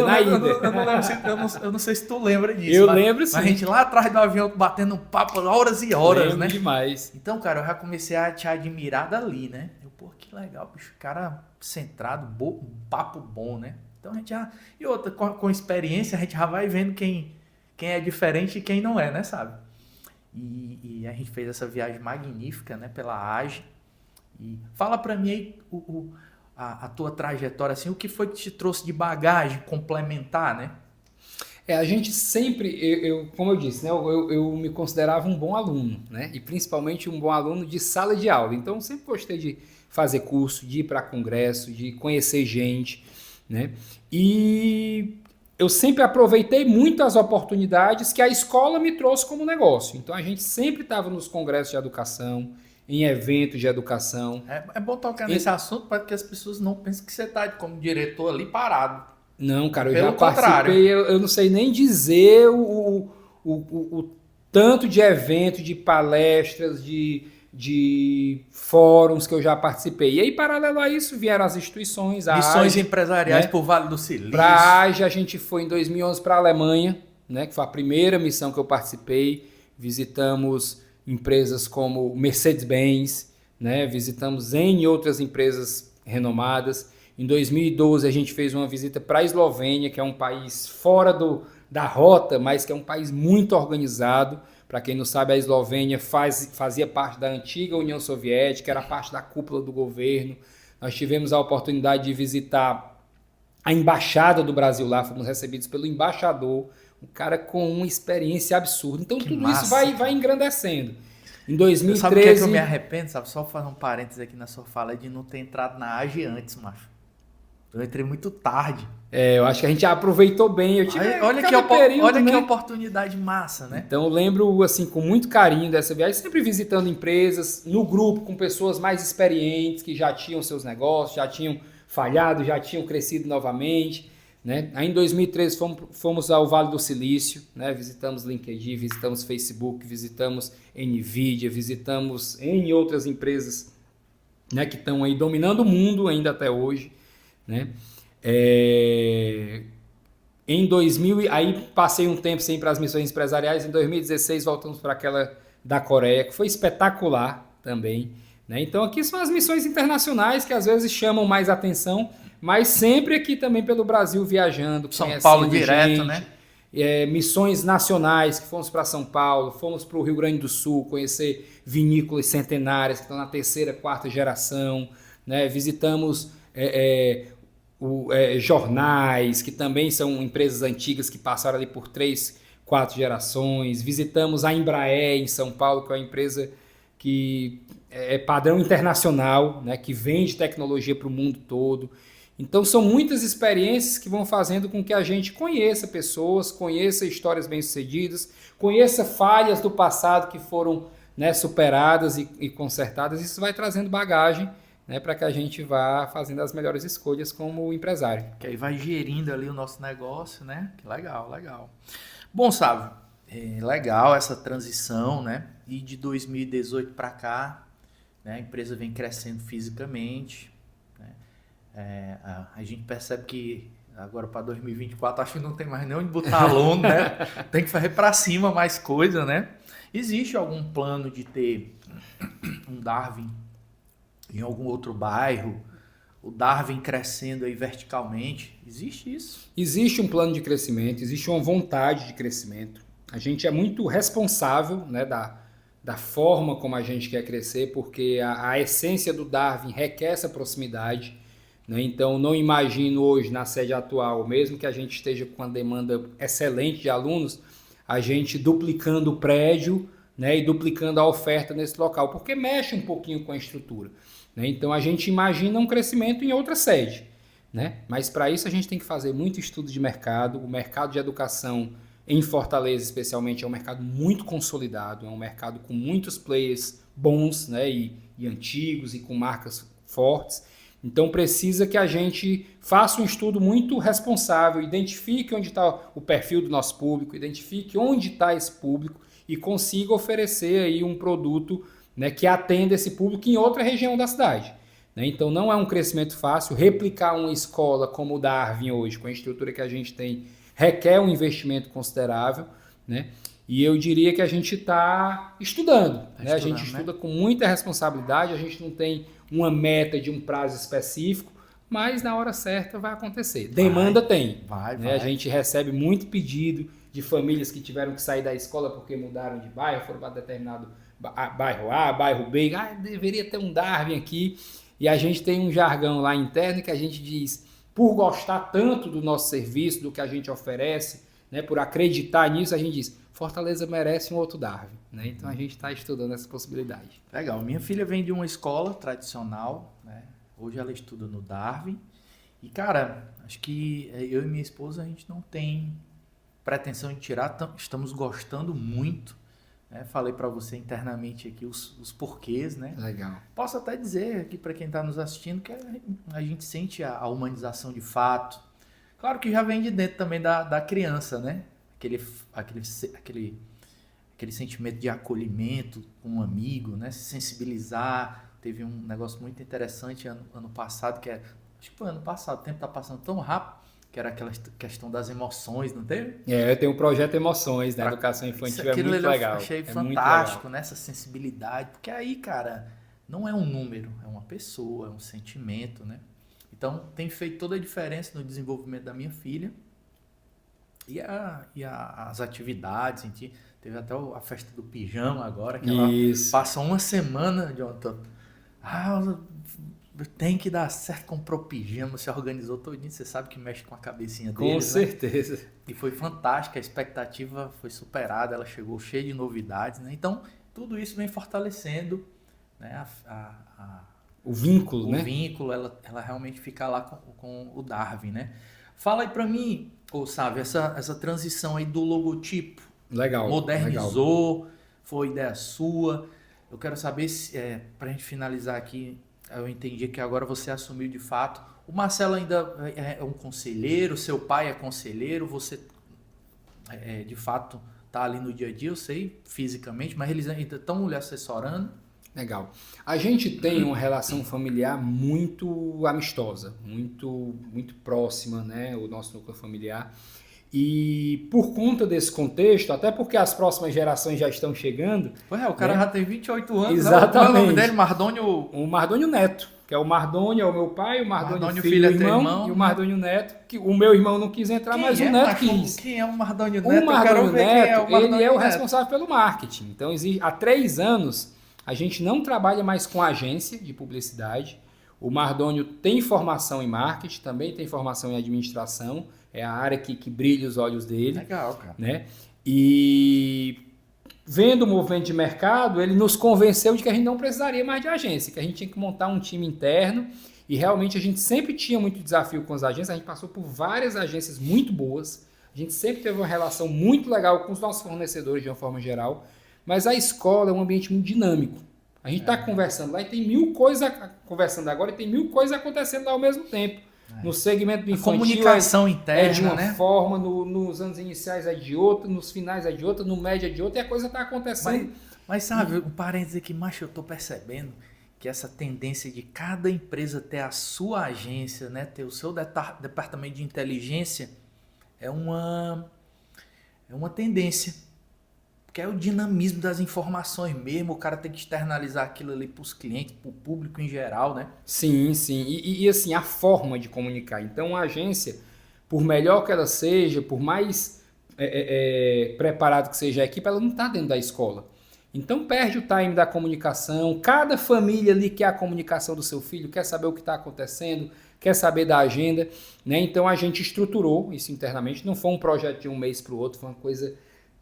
Eu não sei se tu lembra disso. Eu lembro sim. A gente lá atrás do avião batendo um papo horas e horas, lembro, né? Demais. Então, cara, eu já comecei a te admirar dali, né? Pô, que legal, bicho. Cara centrado, um papo bom, né? Então a gente já... E outra, com experiência, a gente já vai vendo quem é diferente e quem não é, né, sabe? E a gente fez essa viagem magnífica, né, pela AGE. E fala pra mim aí a tua trajetória, assim, o que foi que te trouxe de bagagem complementar, né? A gente sempre, como eu disse, né, eu me considerava um bom aluno, né? E principalmente um bom aluno de sala de aula. Então, sempre gostei de fazer curso, de ir para congresso, de conhecer gente, né? E eu sempre aproveitei muito as oportunidades que a escola me trouxe como negócio. Então, a gente sempre estava nos congressos de educação, em eventos de educação. É bom tocar nesse assunto para que as pessoas não pensem que você está como diretor ali parado. Não, cara, eu Pelo já participei, eu não sei nem dizer o tanto de eventos, de palestras, de fóruns que eu já participei. E aí, paralelo a isso, vieram as instituições. Missões AGE, empresariais, né? Por Vale do Silício. Para a AGE, a gente foi em 2011 para a Alemanha, né? Que foi a primeira missão que eu participei. Visitamos empresas como Mercedes-Benz, né? Visitamos N outras empresas renomadas. Em 2012, a gente fez uma visita para a Eslovênia, que é um país fora da rota, mas que é um país muito organizado. Para quem não sabe, a Eslovênia fazia parte da antiga União Soviética, era parte da cúpula do governo. Nós tivemos a oportunidade de visitar a embaixada do Brasil lá, fomos recebidos pelo embaixador, um cara com uma experiência absurda. Então, tudo massa, isso vai engrandecendo. Em 2013... Sabe o que é que eu me arrependo? Sabe? Só fazer um parênteses aqui na sua fala, de não ter entrado na AGE antes, macho. Eu entrei muito tarde. Eu acho que a gente já aproveitou bem. Eu tive Olha que oportunidade massa, né? Então eu lembro assim com muito carinho dessa viagem, sempre visitando empresas, no grupo com pessoas mais experientes que já tinham seus negócios, já tinham falhado, já tinham crescido novamente. Né? Aí em 2013 fomos ao Vale do Silício, né? Visitamos LinkedIn, visitamos Facebook, visitamos Nvidia, visitamos em outras empresas, né? Que estão aí dominando o mundo ainda até hoje. Né? Em 2000, aí passei um tempo sem ir para as missões empresariais. Em 2016 voltamos para aquela da Coreia, que foi espetacular também. Né? Então aqui são as missões internacionais que às vezes chamam mais atenção, mas sempre aqui também pelo Brasil viajando, São Paulo direto, gente, né? Missões nacionais, que fomos para São Paulo, fomos para o Rio Grande do Sul, conhecer vinícolas centenárias que estão na terceira, quarta geração, né? Visitamos jornais, que também são empresas antigas que passaram ali por 3, 4 gerações. Visitamos a Embraer em São Paulo, que é uma empresa que é padrão internacional, né? Que vende tecnologia para o mundo todo. Então são muitas experiências que vão fazendo com que a gente conheça pessoas, conheça histórias bem-sucedidas, conheça falhas do passado que foram, né, superadas e consertadas. Isso vai trazendo bagagem, né, para que a gente vá fazendo as melhores escolhas como empresário. Que aí vai gerindo ali o nosso negócio, né? Que legal, legal. Bom, Sávio, legal essa transição, né? E de 2018 para cá, né, a empresa vem crescendo fisicamente. A gente percebe que agora para 2024 acho que não tem mais nem onde botar aluno, né? Tem que fazer para cima mais coisa, né? Existe algum plano de ter um Darwin em algum outro bairro? O Darwin crescendo aí verticalmente? Existe isso? Existe um plano de crescimento, existe uma vontade de crescimento. A gente é muito responsável, né, da forma como a gente quer crescer, porque a essência do Darwin requer essa proximidade. Né? Então, não imagino hoje, na sede atual, mesmo que a gente esteja com uma demanda excelente de alunos, a gente duplicando o prédio, né, e duplicando a oferta nesse local, porque mexe um pouquinho com a estrutura. Né? Então, a gente imagina um crescimento em outra sede. Né? Mas, para isso, a gente tem que fazer muito estudo de mercado. O mercado de educação, em Fortaleza especialmente, é um mercado muito consolidado, é um mercado com muitos players bons, né, e antigos e com marcas fortes. Então precisa que a gente faça um estudo muito responsável, identifique onde está o perfil do nosso público, identifique onde está esse público e consiga oferecer aí um produto, né, que atenda esse público em outra região da cidade. Né? Então não é um crescimento fácil. Replicar uma escola como o Darwin hoje, com a estrutura que a gente tem, requer um investimento considerável, né? E eu diria que a gente está estudando. Né? A gente estuda, né, com muita responsabilidade, a gente não tem uma meta de um prazo específico, mas na hora certa vai acontecer. Demanda tem. Né? A gente recebe muito pedido de famílias que tiveram que sair da escola porque mudaram de bairro, foram para determinado bairro A, bairro B, deveria ter um Darwin aqui. E a gente tem um jargão lá interno que a gente diz, por gostar tanto do nosso serviço, do que a gente oferece, né, por acreditar nisso, a gente diz, Fortaleza merece um outro Darwin. Né? Então a gente está estudando essa possibilidade. Legal. Minha filha vem de uma escola tradicional, né? Hoje ela estuda no Darwin. E, cara, acho que eu e minha esposa, a gente não tem pretensão de tirar, estamos gostando muito. Né? Falei para você internamente aqui os porquês, né? Legal. Posso até dizer aqui para quem está nos assistindo que a gente sente a humanização de fato. Claro que já vem de dentro também da criança, né? Aquele sentimento de acolhimento com um amigo, né? Se sensibilizar. Teve um negócio muito interessante ano passado, acho que foi ano passado, o tempo está passando tão rápido, que era aquela questão das emoções, não teve? Eu tenho um projeto Emoções, né? Educação infantil, é muito legal. Eu achei fantástico, né? Essa sensibilidade, porque aí, cara, não é um número, é uma pessoa, é um sentimento, né? Então, tem feito toda a diferença no desenvolvimento da minha filha e as atividades. A gente teve até a festa do pijama agora, que ela passou uma semana, Jonathan. Tem que dar certo, comprou pijama, se organizou todinho, você sabe que mexe com a cabecinha dele. Com certeza. Né? E foi fantástica, a expectativa foi superada, ela chegou cheia de novidades, né? Então, tudo isso vem fortalecendo, né, o vínculo, o né? vínculo, ela realmente fica lá com o Darwin, né? Fala aí para mim, Sávio, essa transição aí do logotipo, Legal, legal. modernizou, foi ideia sua. Eu quero saber se, para a gente finalizar aqui, eu entendi que agora você assumiu de fato. O Marcelo ainda é um conselheiro, seu pai é conselheiro, você de fato está ali no dia a dia, eu sei, fisicamente, mas eles ainda estão lhe assessorando. Legal. A gente tem uma relação familiar muito amistosa, muito próxima, né? O nosso núcleo familiar. E por conta desse contexto, até porque as próximas gerações já estão chegando. O cara né? já tem 28 anos. Exatamente. Qual é o nome dele? Mardônio? O Mardônio Neto, que é o Mardônio, é o meu pai, o Mardônio filho é o irmão, e o Mardônio Neto, que o meu irmão não quis entrar, mas o Neto quis. Quem é o Mardônio Neto? O Mardônio Neto, ele é o Neto. responsável pelo marketing. Então, há 3 anos, a gente não trabalha mais com agência de publicidade. O Mardônio tem formação em marketing, também tem formação em administração. É a área que brilha os olhos dele. Legal, cara. Né? E vendo o movimento de mercado, ele nos convenceu de que a gente não precisaria mais de agência, que a gente tinha que montar um time interno. E realmente a gente sempre tinha muito desafio com as agências. A gente passou por várias agências muito boas. A gente sempre teve uma relação muito legal com os nossos fornecedores de uma forma geral. Mas a escola é um ambiente muito dinâmico. A gente está conversando lá e tem 1000 coisas conversando agora e tem 1000 coisas acontecendo lá ao mesmo tempo. No segmento do infantil, comunicação interna, de uma né? forma, nos anos iniciais é de outra, nos finais é de outra, no médio é de outra, e a coisa está acontecendo. Mas sabe, um parênteses aqui, macho, eu estou percebendo que essa tendência de cada empresa ter a sua agência, né, ter o seu departamento de inteligência, é uma tendência. Que é o dinamismo das informações mesmo, o cara tem que externalizar aquilo ali para os clientes, para o público em geral, né? Sim, sim. E assim, a forma de comunicar. Então, a agência, por melhor que ela seja, por mais preparado que seja a equipe, ela não está dentro da escola. Então, perde o time da comunicação. Cada família ali quer a comunicação do seu filho, quer saber o que está acontecendo, quer saber da agenda, né? Então, a gente estruturou isso internamente. Não foi um projeto de um mês para o outro, foi uma coisa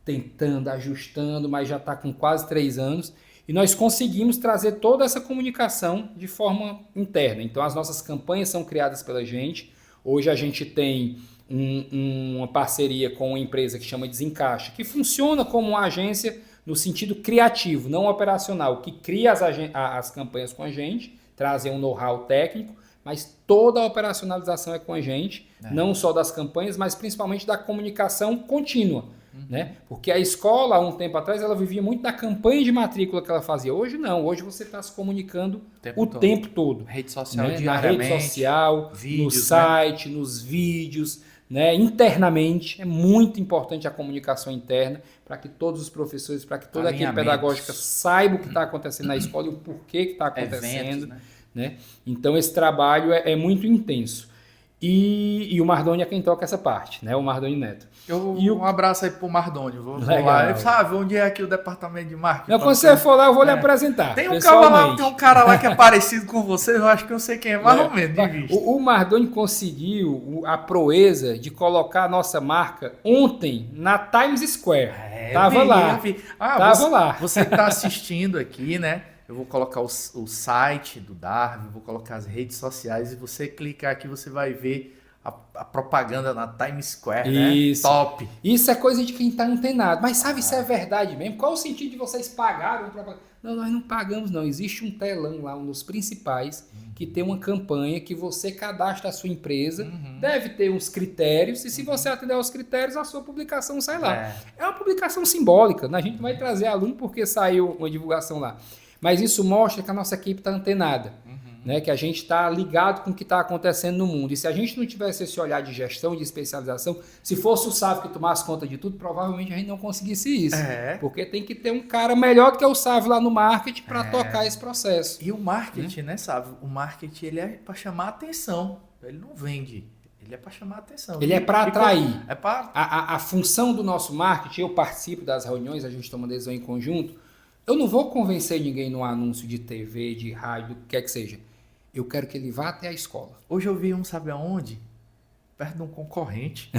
tentando, ajustando, mas já está com quase 3 anos. E nós conseguimos trazer toda essa comunicação de forma interna. Então, as nossas campanhas são criadas pela gente. Hoje a gente tem uma parceria com uma empresa que chama Desencaixa, que funciona como uma agência no sentido criativo, não operacional, que cria as campanhas com a gente, trazem um know-how técnico, mas toda a operacionalização é com a gente, não só das campanhas, mas principalmente da comunicação contínua. Né? Porque a escola, há um tempo atrás, ela vivia muito da campanha de matrícula que ela fazia. Hoje não, hoje você está se comunicando o tempo todo. Rede social, né? Na rede social, vídeos, no site, nos vídeos, né? Internamente. É muito importante a comunicação interna para que todos os professores, para que toda a equipe pedagógica saiba o que está acontecendo na escola e o porquê que está acontecendo. Eventos, né? Então esse trabalho é muito intenso. E o Mardônio é quem toca essa parte, né? O Mardônio Neto. Um abraço aí pro Mardônio. Vou lá. Sabe onde é aqui o departamento de marketing? Não, quando você for lá, eu vou lhe apresentar. Tem um cara lá que é parecido com você, eu acho que eu sei quem é, mais ou menos, de vista. O Mardônio conseguiu a proeza de colocar a nossa marca ontem na Times Square. Tava lá. Tava lá. Você que está assistindo aqui, né? Eu vou colocar o site do Darwin, vou colocar as redes sociais e você clicar aqui, você vai ver a propaganda na Times Square, isso. Né? Top. Isso é coisa de quem está antenado. Mas sabe se é verdade mesmo? Qual o sentido de vocês pagarem propaganda? Não, nós não pagamos não. Existe um telão lá, um dos principais, que tem uma campanha que você cadastra a sua empresa, deve ter uns critérios, e se você atender aos critérios, a sua publicação sai lá. É uma publicação simbólica, né? A gente não vai trazer aluno porque saiu uma divulgação lá. Mas isso mostra que a nossa equipe está antenada, né? Que a gente está ligado com o que está acontecendo no mundo. E se a gente não tivesse esse olhar de gestão, de especialização, se fosse o Sávio que tomasse conta de tudo, provavelmente a gente não conseguisse isso. Porque tem que ter um cara melhor do que o Sávio lá no marketing para tocar esse processo. E o marketing, né, Sávio? O marketing ele é para chamar atenção, ele não vende. Ele é para chamar atenção. Ele é para atrair. A função do nosso marketing, eu participo das reuniões, a gente toma decisão em conjunto. Eu não vou convencer ninguém num anúncio de TV, de rádio, do que quer que seja. Eu quero que ele vá até a escola. Hoje eu vi sabe aonde? perto de um concorrente.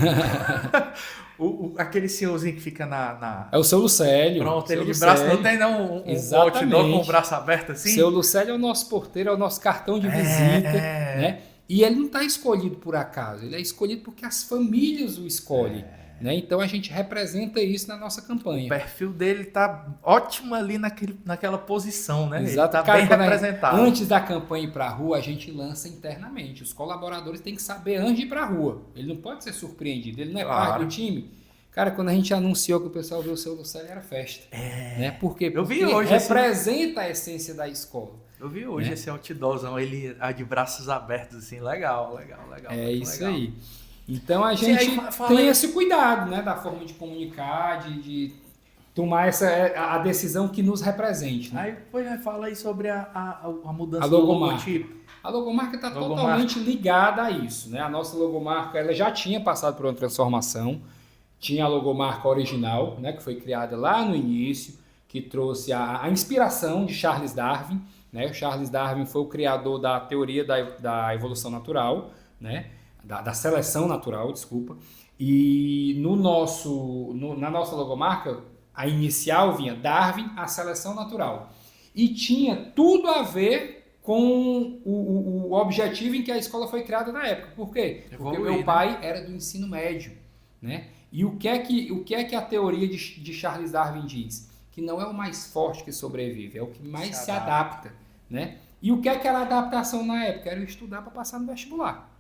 Aquele senhorzinho que fica na... É o seu Lucélio. Pronto, seu ele de Lucélio. braço, não tem não um Exatamente. outdoor com o braço aberto assim? Seu Lucélio é o nosso porteiro, é o nosso cartão de visita, né? E ele não está escolhido por acaso, ele é escolhido porque as famílias o escolhem. Né? Então a gente representa isso na nossa campanha. O perfil dele tá ótimo ali naquela posição, né? Exato. Ele tá bem representado. Antes da campanha ir para a rua, a gente lança internamente. Os colaboradores têm que saber antes de ir para a rua. Ele não pode ser surpreendido, ele não é parte do time. Cara, quando a gente anunciou que o pessoal viu o seu Lucélio, era festa. Né? Porque vi hoje representa a essência da escola. Eu vi hoje esse outdoorzão, ele de braços abertos, assim, legal. É isso legal. Aí. Então a gente tem esse cuidado, né, da forma de comunicar, de tomar a decisão que nos represente. Né? Aí depois fala aí sobre a mudança do logotipo. A logomarca está totalmente ligada a isso. Né? A nossa logomarca ela já tinha passado por uma transformação. Tinha a logomarca original, né, que foi criada lá no início, que trouxe a inspiração de Charles Darwin. Né? O Charles Darwin foi o criador da teoria da evolução natural, né? Da seleção natural, desculpa. E na nossa logomarca, a inicial vinha Darwin, a seleção natural. E tinha tudo a ver com o objetivo em que a escola foi criada na época. Por quê? Porque meu pai era do ensino médio. Né? E o que é que a teoria de Charles Darwin diz? Que não é o mais forte que sobrevive, é o que mais se adapta. Né? E o que era a adaptação na época? Era eu estudar para passar no vestibular.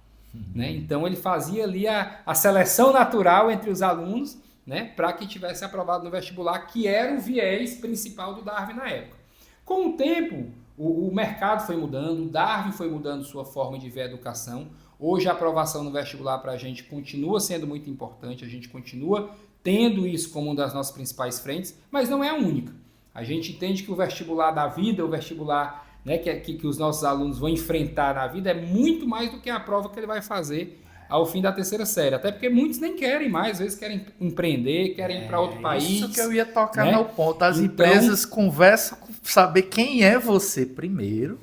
Né? Então ele fazia ali a seleção natural entre os alunos, né, para que tivesse aprovado no vestibular, que era o viés principal do Darwin na época. Com o tempo, o mercado foi mudando, o Darwin foi mudando sua forma de ver a educação. Hoje a aprovação no vestibular para a gente continua sendo muito importante, a gente continua tendo isso como uma das nossas principais frentes, mas não é a única. A gente entende que o vestibular da vida, o vestibular, né, que os nossos alunos vão enfrentar na vida é muito mais do que a prova que ele vai fazer ao fim da terceira série. Até porque muitos nem querem mais, às vezes querem empreender, querem ir para outro país. Isso que eu ia tocar, né, no ponto. As empresas conversam com saber quem é você primeiro,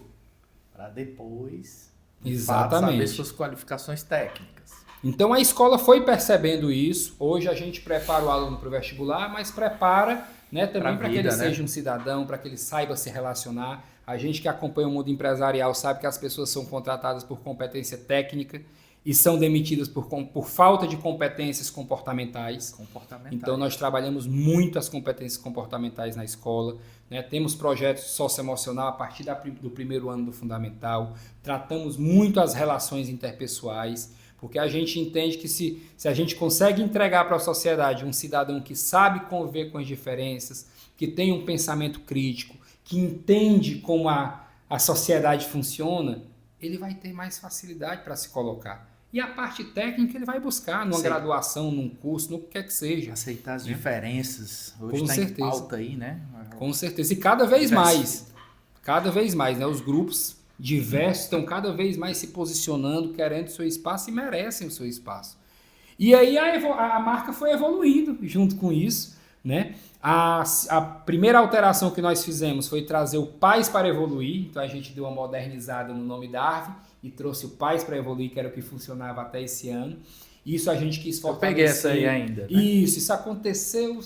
para depois saber suas qualificações técnicas. Então a escola foi percebendo isso. Hoje a gente prepara o aluno para o vestibular, mas prepara, né, também para que ele seja um cidadão, para que ele saiba se relacionar. A gente que acompanha o mundo empresarial sabe que as pessoas são contratadas por competência técnica e são demitidas por falta de competências comportamentais. Então nós trabalhamos muito as competências comportamentais na escola, né? Temos projetos socioemocional a partir do primeiro ano do fundamental, tratamos muito as relações interpessoais, porque a gente entende que se a gente consegue entregar para a sociedade um cidadão que sabe conviver com as diferenças, que tem um pensamento crítico, que entende como a sociedade funciona, ele vai ter mais facilidade para se colocar. E a parte técnica ele vai buscar numa graduação, num curso, no que quer que seja. Aceitar as diferenças. Hoje está em pauta aí, né? Com certeza. E cada vez mais, né? Os grupos diversos estão cada vez mais se posicionando, querendo o seu espaço e merecem o seu espaço. E aí a marca foi evoluindo junto com isso, né? A primeira alteração que nós fizemos foi trazer o Pais para Evoluir. Então a gente deu uma modernizada no nome Darwin e trouxe o Pais para Evoluir, que era o que funcionava até esse ano. Isso a gente quis fortalecer. Eu peguei essa aí ainda. Né? Isso aconteceu,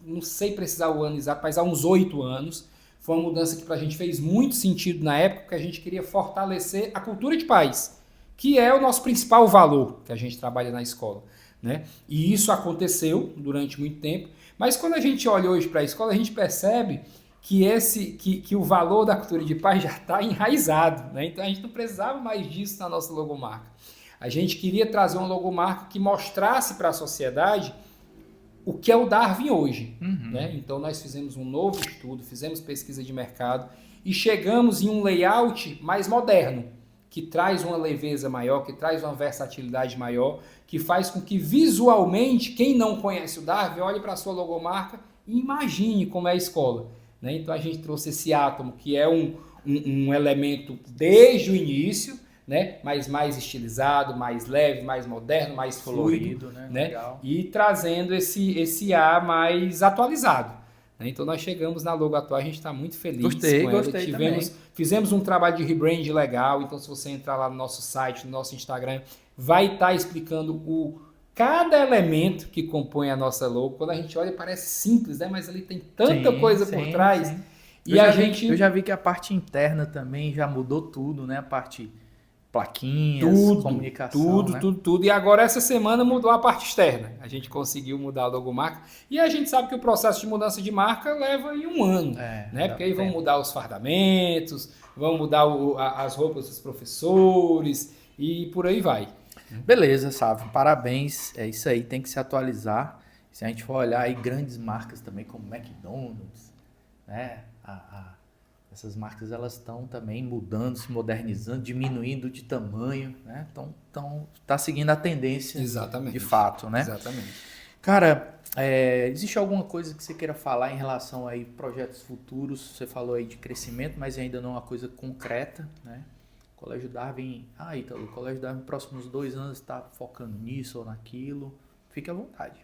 não sei precisar o ano exato, mas há uns 8 anos. Foi uma mudança que para a gente fez muito sentido na época, porque a gente queria fortalecer a cultura de paz, que é o nosso principal valor que a gente trabalha na escola. Né? E isso aconteceu durante muito tempo. Mas quando a gente olha hoje para a escola, a gente percebe que o valor da cultura de paz já está enraizado. Né? Então a gente não precisava mais disso na nossa logomarca. A gente queria trazer uma logomarca que mostrasse para a sociedade o que é o Darwin hoje. Né? Então nós fizemos um novo estudo, fizemos pesquisa de mercado e chegamos em um layout mais moderno, que traz uma leveza maior, que traz uma versatilidade maior, que faz com que visualmente, quem não conhece o Darwin, olhe para a sua logomarca e imagine como é a escola. Né? Então a gente trouxe esse átomo, que é um elemento desde o início, né? Mas mais estilizado, mais leve, mais moderno, mais colorido, né? E trazendo esse ar mais atualizado. né? Então nós chegamos na logo atual, a gente está muito feliz Gostei com ela. também. Fizemos um trabalho de rebrand legal, então se você entrar lá no nosso site, no nosso Instagram, vai estar explicando cada elemento que compõe a nossa logo. Quando a gente olha, parece simples, né? Mas ali tem tanta coisa por trás. Sim. E Eu já vi que a parte interna também já mudou tudo, né? A parte plaquinhas, comunicação, né? Tudo. E agora essa semana mudou a parte externa. A gente conseguiu mudar a logomarca. E a gente sabe que o processo de mudança de marca leva aí um ano, né? Porque aí vão mudar os fardamentos, vão mudar as roupas dos professores e por aí vai. Beleza, Sávio. Parabéns. É isso aí, tem que se atualizar. Se a gente for olhar aí grandes marcas também, como McDonald's, né? Essas marcas elas estão também mudando, se modernizando, diminuindo de tamanho, né? Tá seguindo a tendência. Exatamente. De fato, né? Exatamente. Cara, existe alguma coisa que você queira falar em relação aí projetos futuros? Você falou aí de crescimento, mas ainda não é uma coisa concreta, né? O Colégio Darwin, Ítalo, o Colégio Darwin, nos próximos 2 anos está focando nisso ou naquilo. Fique à vontade.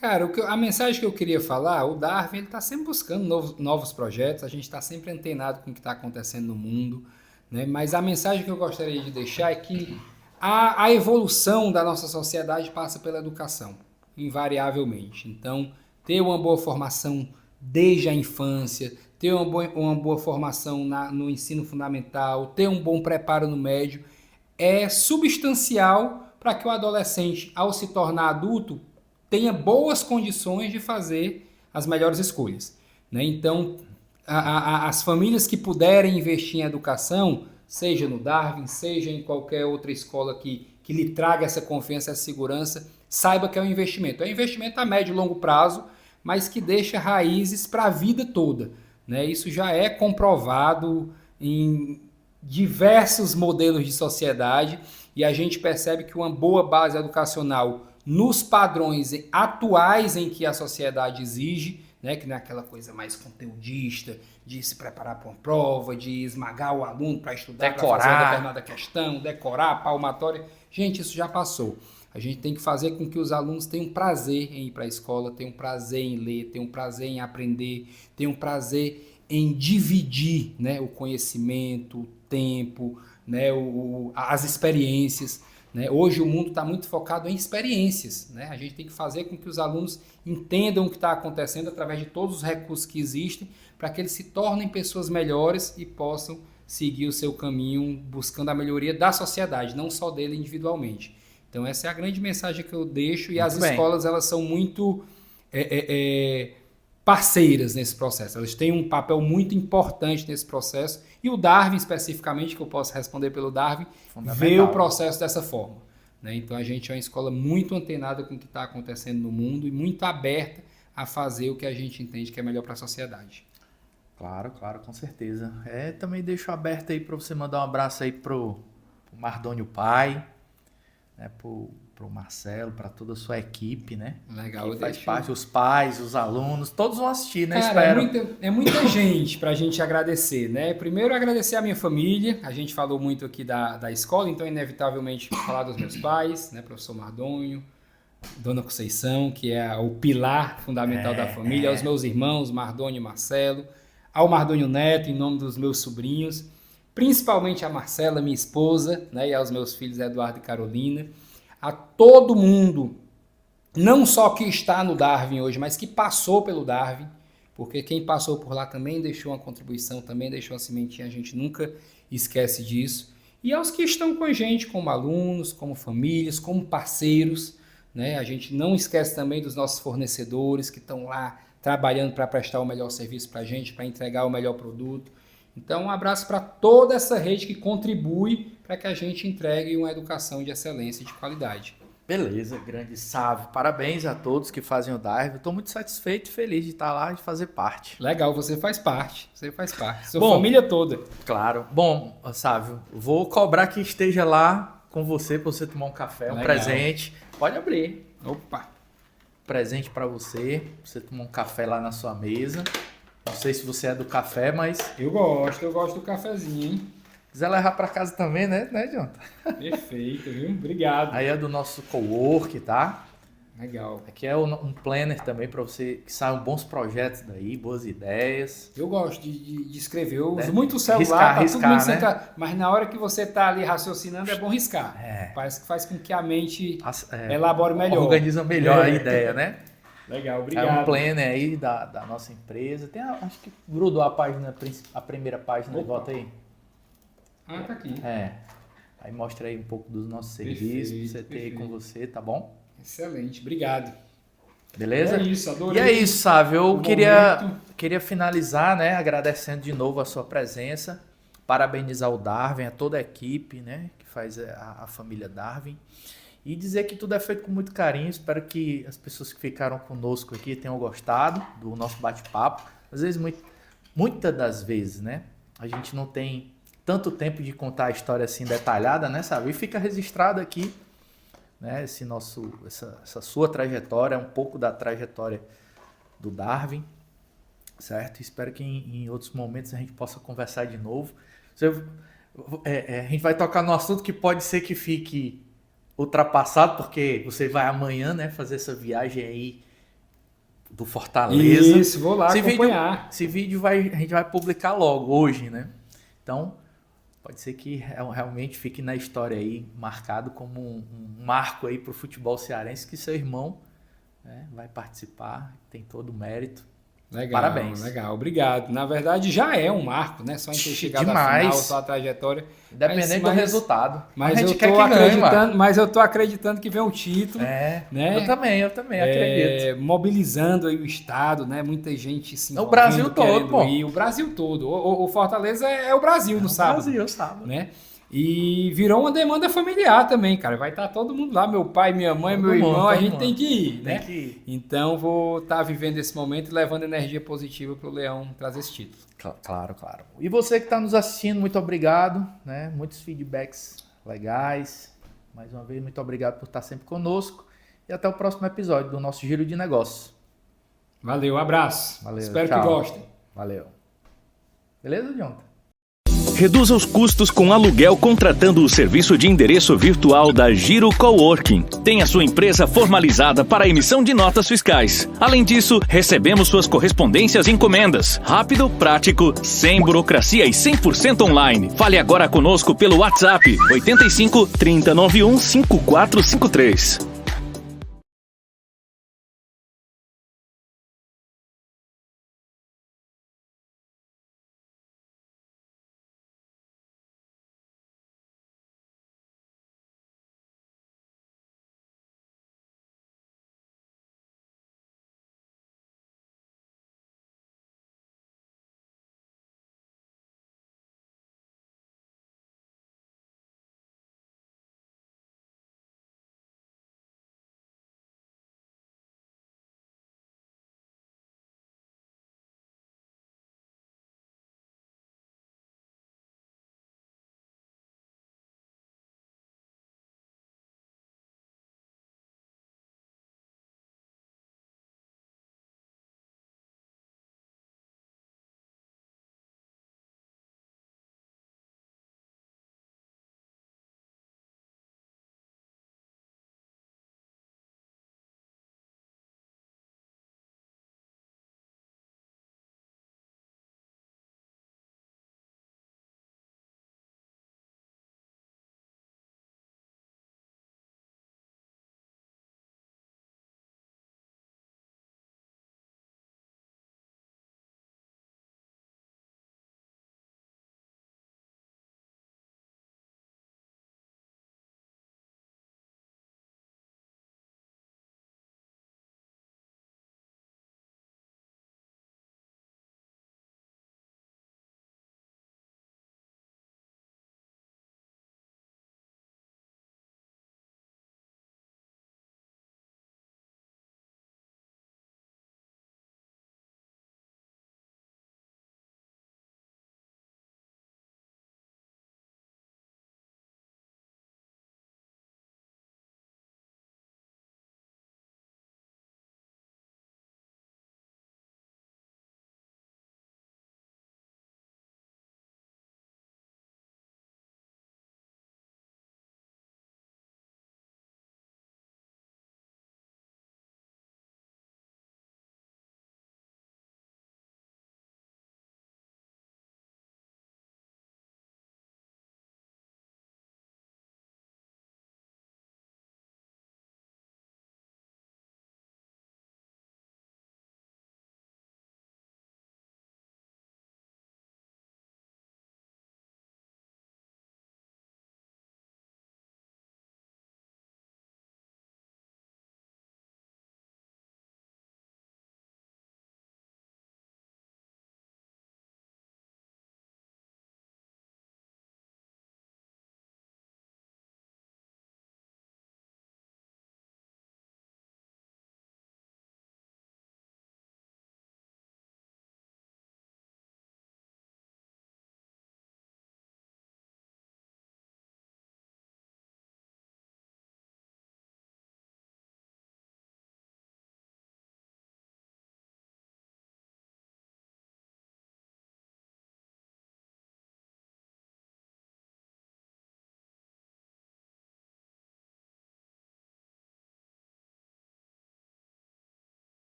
Cara, a mensagem que eu queria falar, o Darwin está sempre buscando novos projetos, a gente está sempre antenado com o que está acontecendo no mundo, né? Mas a mensagem que eu gostaria de deixar é que a evolução da nossa sociedade passa pela educação, invariavelmente. Então, ter uma boa formação desde a infância, ter uma boa formação no ensino fundamental, ter um bom preparo no médio, é substancial para que o adolescente, ao se tornar adulto, tenha boas condições de fazer as melhores escolhas, né? Então, as famílias que puderem investir em educação, seja no Darwin, seja em qualquer outra escola que lhe traga essa confiança, essa segurança, saiba que é um investimento. É um investimento a médio e longo prazo, mas que deixa raízes para a vida toda, né? Isso já é comprovado em diversos modelos de sociedade e a gente percebe que uma boa base educacional nos padrões atuais em que a sociedade exige, né, que não é aquela coisa mais conteudista, de se preparar para uma prova, de esmagar o aluno para estudar, para fazer uma determinada questão, decorar, palmatória. Gente, isso já passou. A gente tem que fazer com que os alunos tenham prazer em ir para a escola, tenham prazer em ler, tenham prazer em aprender, tenham prazer em dividir, né, o conhecimento, o tempo, né, as experiências. Né? Hoje o mundo está muito focado em experiências, né? A gente tem que fazer com que os alunos entendam o que está acontecendo através de todos os recursos que existem para que eles se tornem pessoas melhores e possam seguir o seu caminho buscando a melhoria da sociedade, não só dele individualmente. Então essa é a grande mensagem que eu deixo e as escolas elas são muito parceiras nesse processo, elas têm um papel muito importante nesse processo e o Darwin especificamente, que eu posso responder pelo Darwin, vê o processo dessa forma, né? Então a gente é uma escola muito antenada com o que está acontecendo no mundo e muito aberta a fazer o que a gente entende que é melhor para a sociedade. Claro, com certeza. Também deixo aberto aí para você mandar um abraço aí pro Mardônio pai, né, pro Marcelo, para toda a sua equipe, né? Legal, que faz parte, os pais, os alunos, todos vão assistir, né? Cara, espero. É muita gente para a gente agradecer, né? Primeiro, agradecer a minha família. A gente falou muito aqui da escola, então, inevitavelmente, falar dos meus pais, né? Professor Mardônio, Dona Conceição, que é o pilar fundamental da família, aos meus irmãos, Mardônio e Marcelo, ao Mardônio Neto, em nome dos meus sobrinhos, principalmente a Marcela, minha esposa, né? E aos meus filhos Eduardo e Carolina. A todo mundo, não só que está no Darwin hoje, mas que passou pelo Darwin, porque quem passou por lá também deixou uma contribuição, também deixou uma sementinha, a gente nunca esquece disso. E aos que estão com a gente, como alunos, como famílias, como parceiros, né? A gente não esquece também dos nossos fornecedores que estão lá trabalhando para prestar o melhor serviço para a gente, para entregar o melhor produto. Então, um abraço para toda essa rede que contribui para que a gente entregue uma educação de excelência e de qualidade. Beleza, grande Sávio. Parabéns a todos que fazem o Darwin. Estou muito satisfeito e feliz de estar lá e de fazer parte. Legal, você faz parte. Sua família toda. Claro. Bom, Sávio, vou cobrar que esteja lá com você para você tomar um café, um presente. Pode abrir. Opa! Presente para você tomar um café lá na sua mesa. Não sei se você é do café, mas... Eu gosto do cafezinho, hein? Quiser levar para casa também, né, Jonathan? Perfeito, viu? Obrigado. Aí é do nosso co-work, tá? Legal. Aqui é um planner também para você que saiam bons projetos daí, boas ideias. Eu gosto de escrever. Eu uso Né? muito o celular, Riscar, tudo muito né? mas na hora que você tá ali raciocinando é bom riscar. É. Parece que faz com que a mente elabore melhor. Organiza melhor a ideia, né? Legal, É obrigado. um planner aí da nossa empresa. Tem acho que grudou a página, a primeira página, Opa. volta aí. Ah, tá aqui. Aí mostra aí um pouco dos nossos Perfeito, serviços, pra você ter aí com perfeito. você, tá bom? Excelente, obrigado. Beleza? É isso, adorei. E é isso, Sávio. Eu o queria finalizar, né? Agradecendo de novo a sua presença. Parabenizar o Darwin, a toda a equipe, né? Que faz a família Darwin. E dizer que tudo é feito com muito carinho. Espero que as pessoas que ficaram conosco aqui tenham gostado do nosso bate-papo. Às vezes, muitas das vezes, né? A gente não tem tanto tempo de contar a história assim detalhada, né, Sávio? E fica registrado aqui, né? Essa sua trajetória, um pouco da trajetória do Darwin, certo? Espero que em outros momentos a gente possa conversar de novo. A gente vai tocar no assunto que pode ser que fique ultrapassado, porque você vai amanhã, né, fazer essa viagem aí do Fortaleza. Isso, vou lá acompanhar. Esse vídeo a gente vai publicar logo, hoje, né? Então, pode ser que realmente fique na história aí, marcado como um marco aí para o futebol cearense, que seu irmão, né, vai participar, tem todo o mérito. Legal, Parabéns. Legal, obrigado. Na verdade, já é um marco, né? Só em ter chegado à final, só a trajetória. Independente do resultado. Mas a gente eu quer tô que acreditando, ganhe, mas eu tô acreditando que vem um título. né? Eu também acredito. Mobilizando aí o estado, né? Muita gente se O Brasil todo, pô. O Brasil todo. O Fortaleza é o Brasil no sábado. Brasil, sábado. Né? E virou uma demanda familiar também, cara. Vai estar todo mundo lá, meu pai, minha mãe, meu irmão, a gente tem que ir, né? Tem que ir. Então vou estar vivendo esse momento e levando energia positiva para o Leão trazer esse título. Claro. E você que está nos assistindo, muito obrigado, né? Muitos feedbacks legais. Mais uma vez, muito obrigado por estar sempre conosco. E até o próximo episódio do nosso Giro de Negócios. Valeu, abraço. Valeu, Espero tchau. que gostem. Valeu. Beleza, Jonathan? Reduza os custos com aluguel contratando o serviço de endereço virtual da Giro Coworking. Tenha sua empresa formalizada para a emissão de notas fiscais. Além disso, recebemos suas correspondências e encomendas. Rápido, prático, sem burocracia e 100% online. Fale agora conosco pelo WhatsApp 85 3091 5453.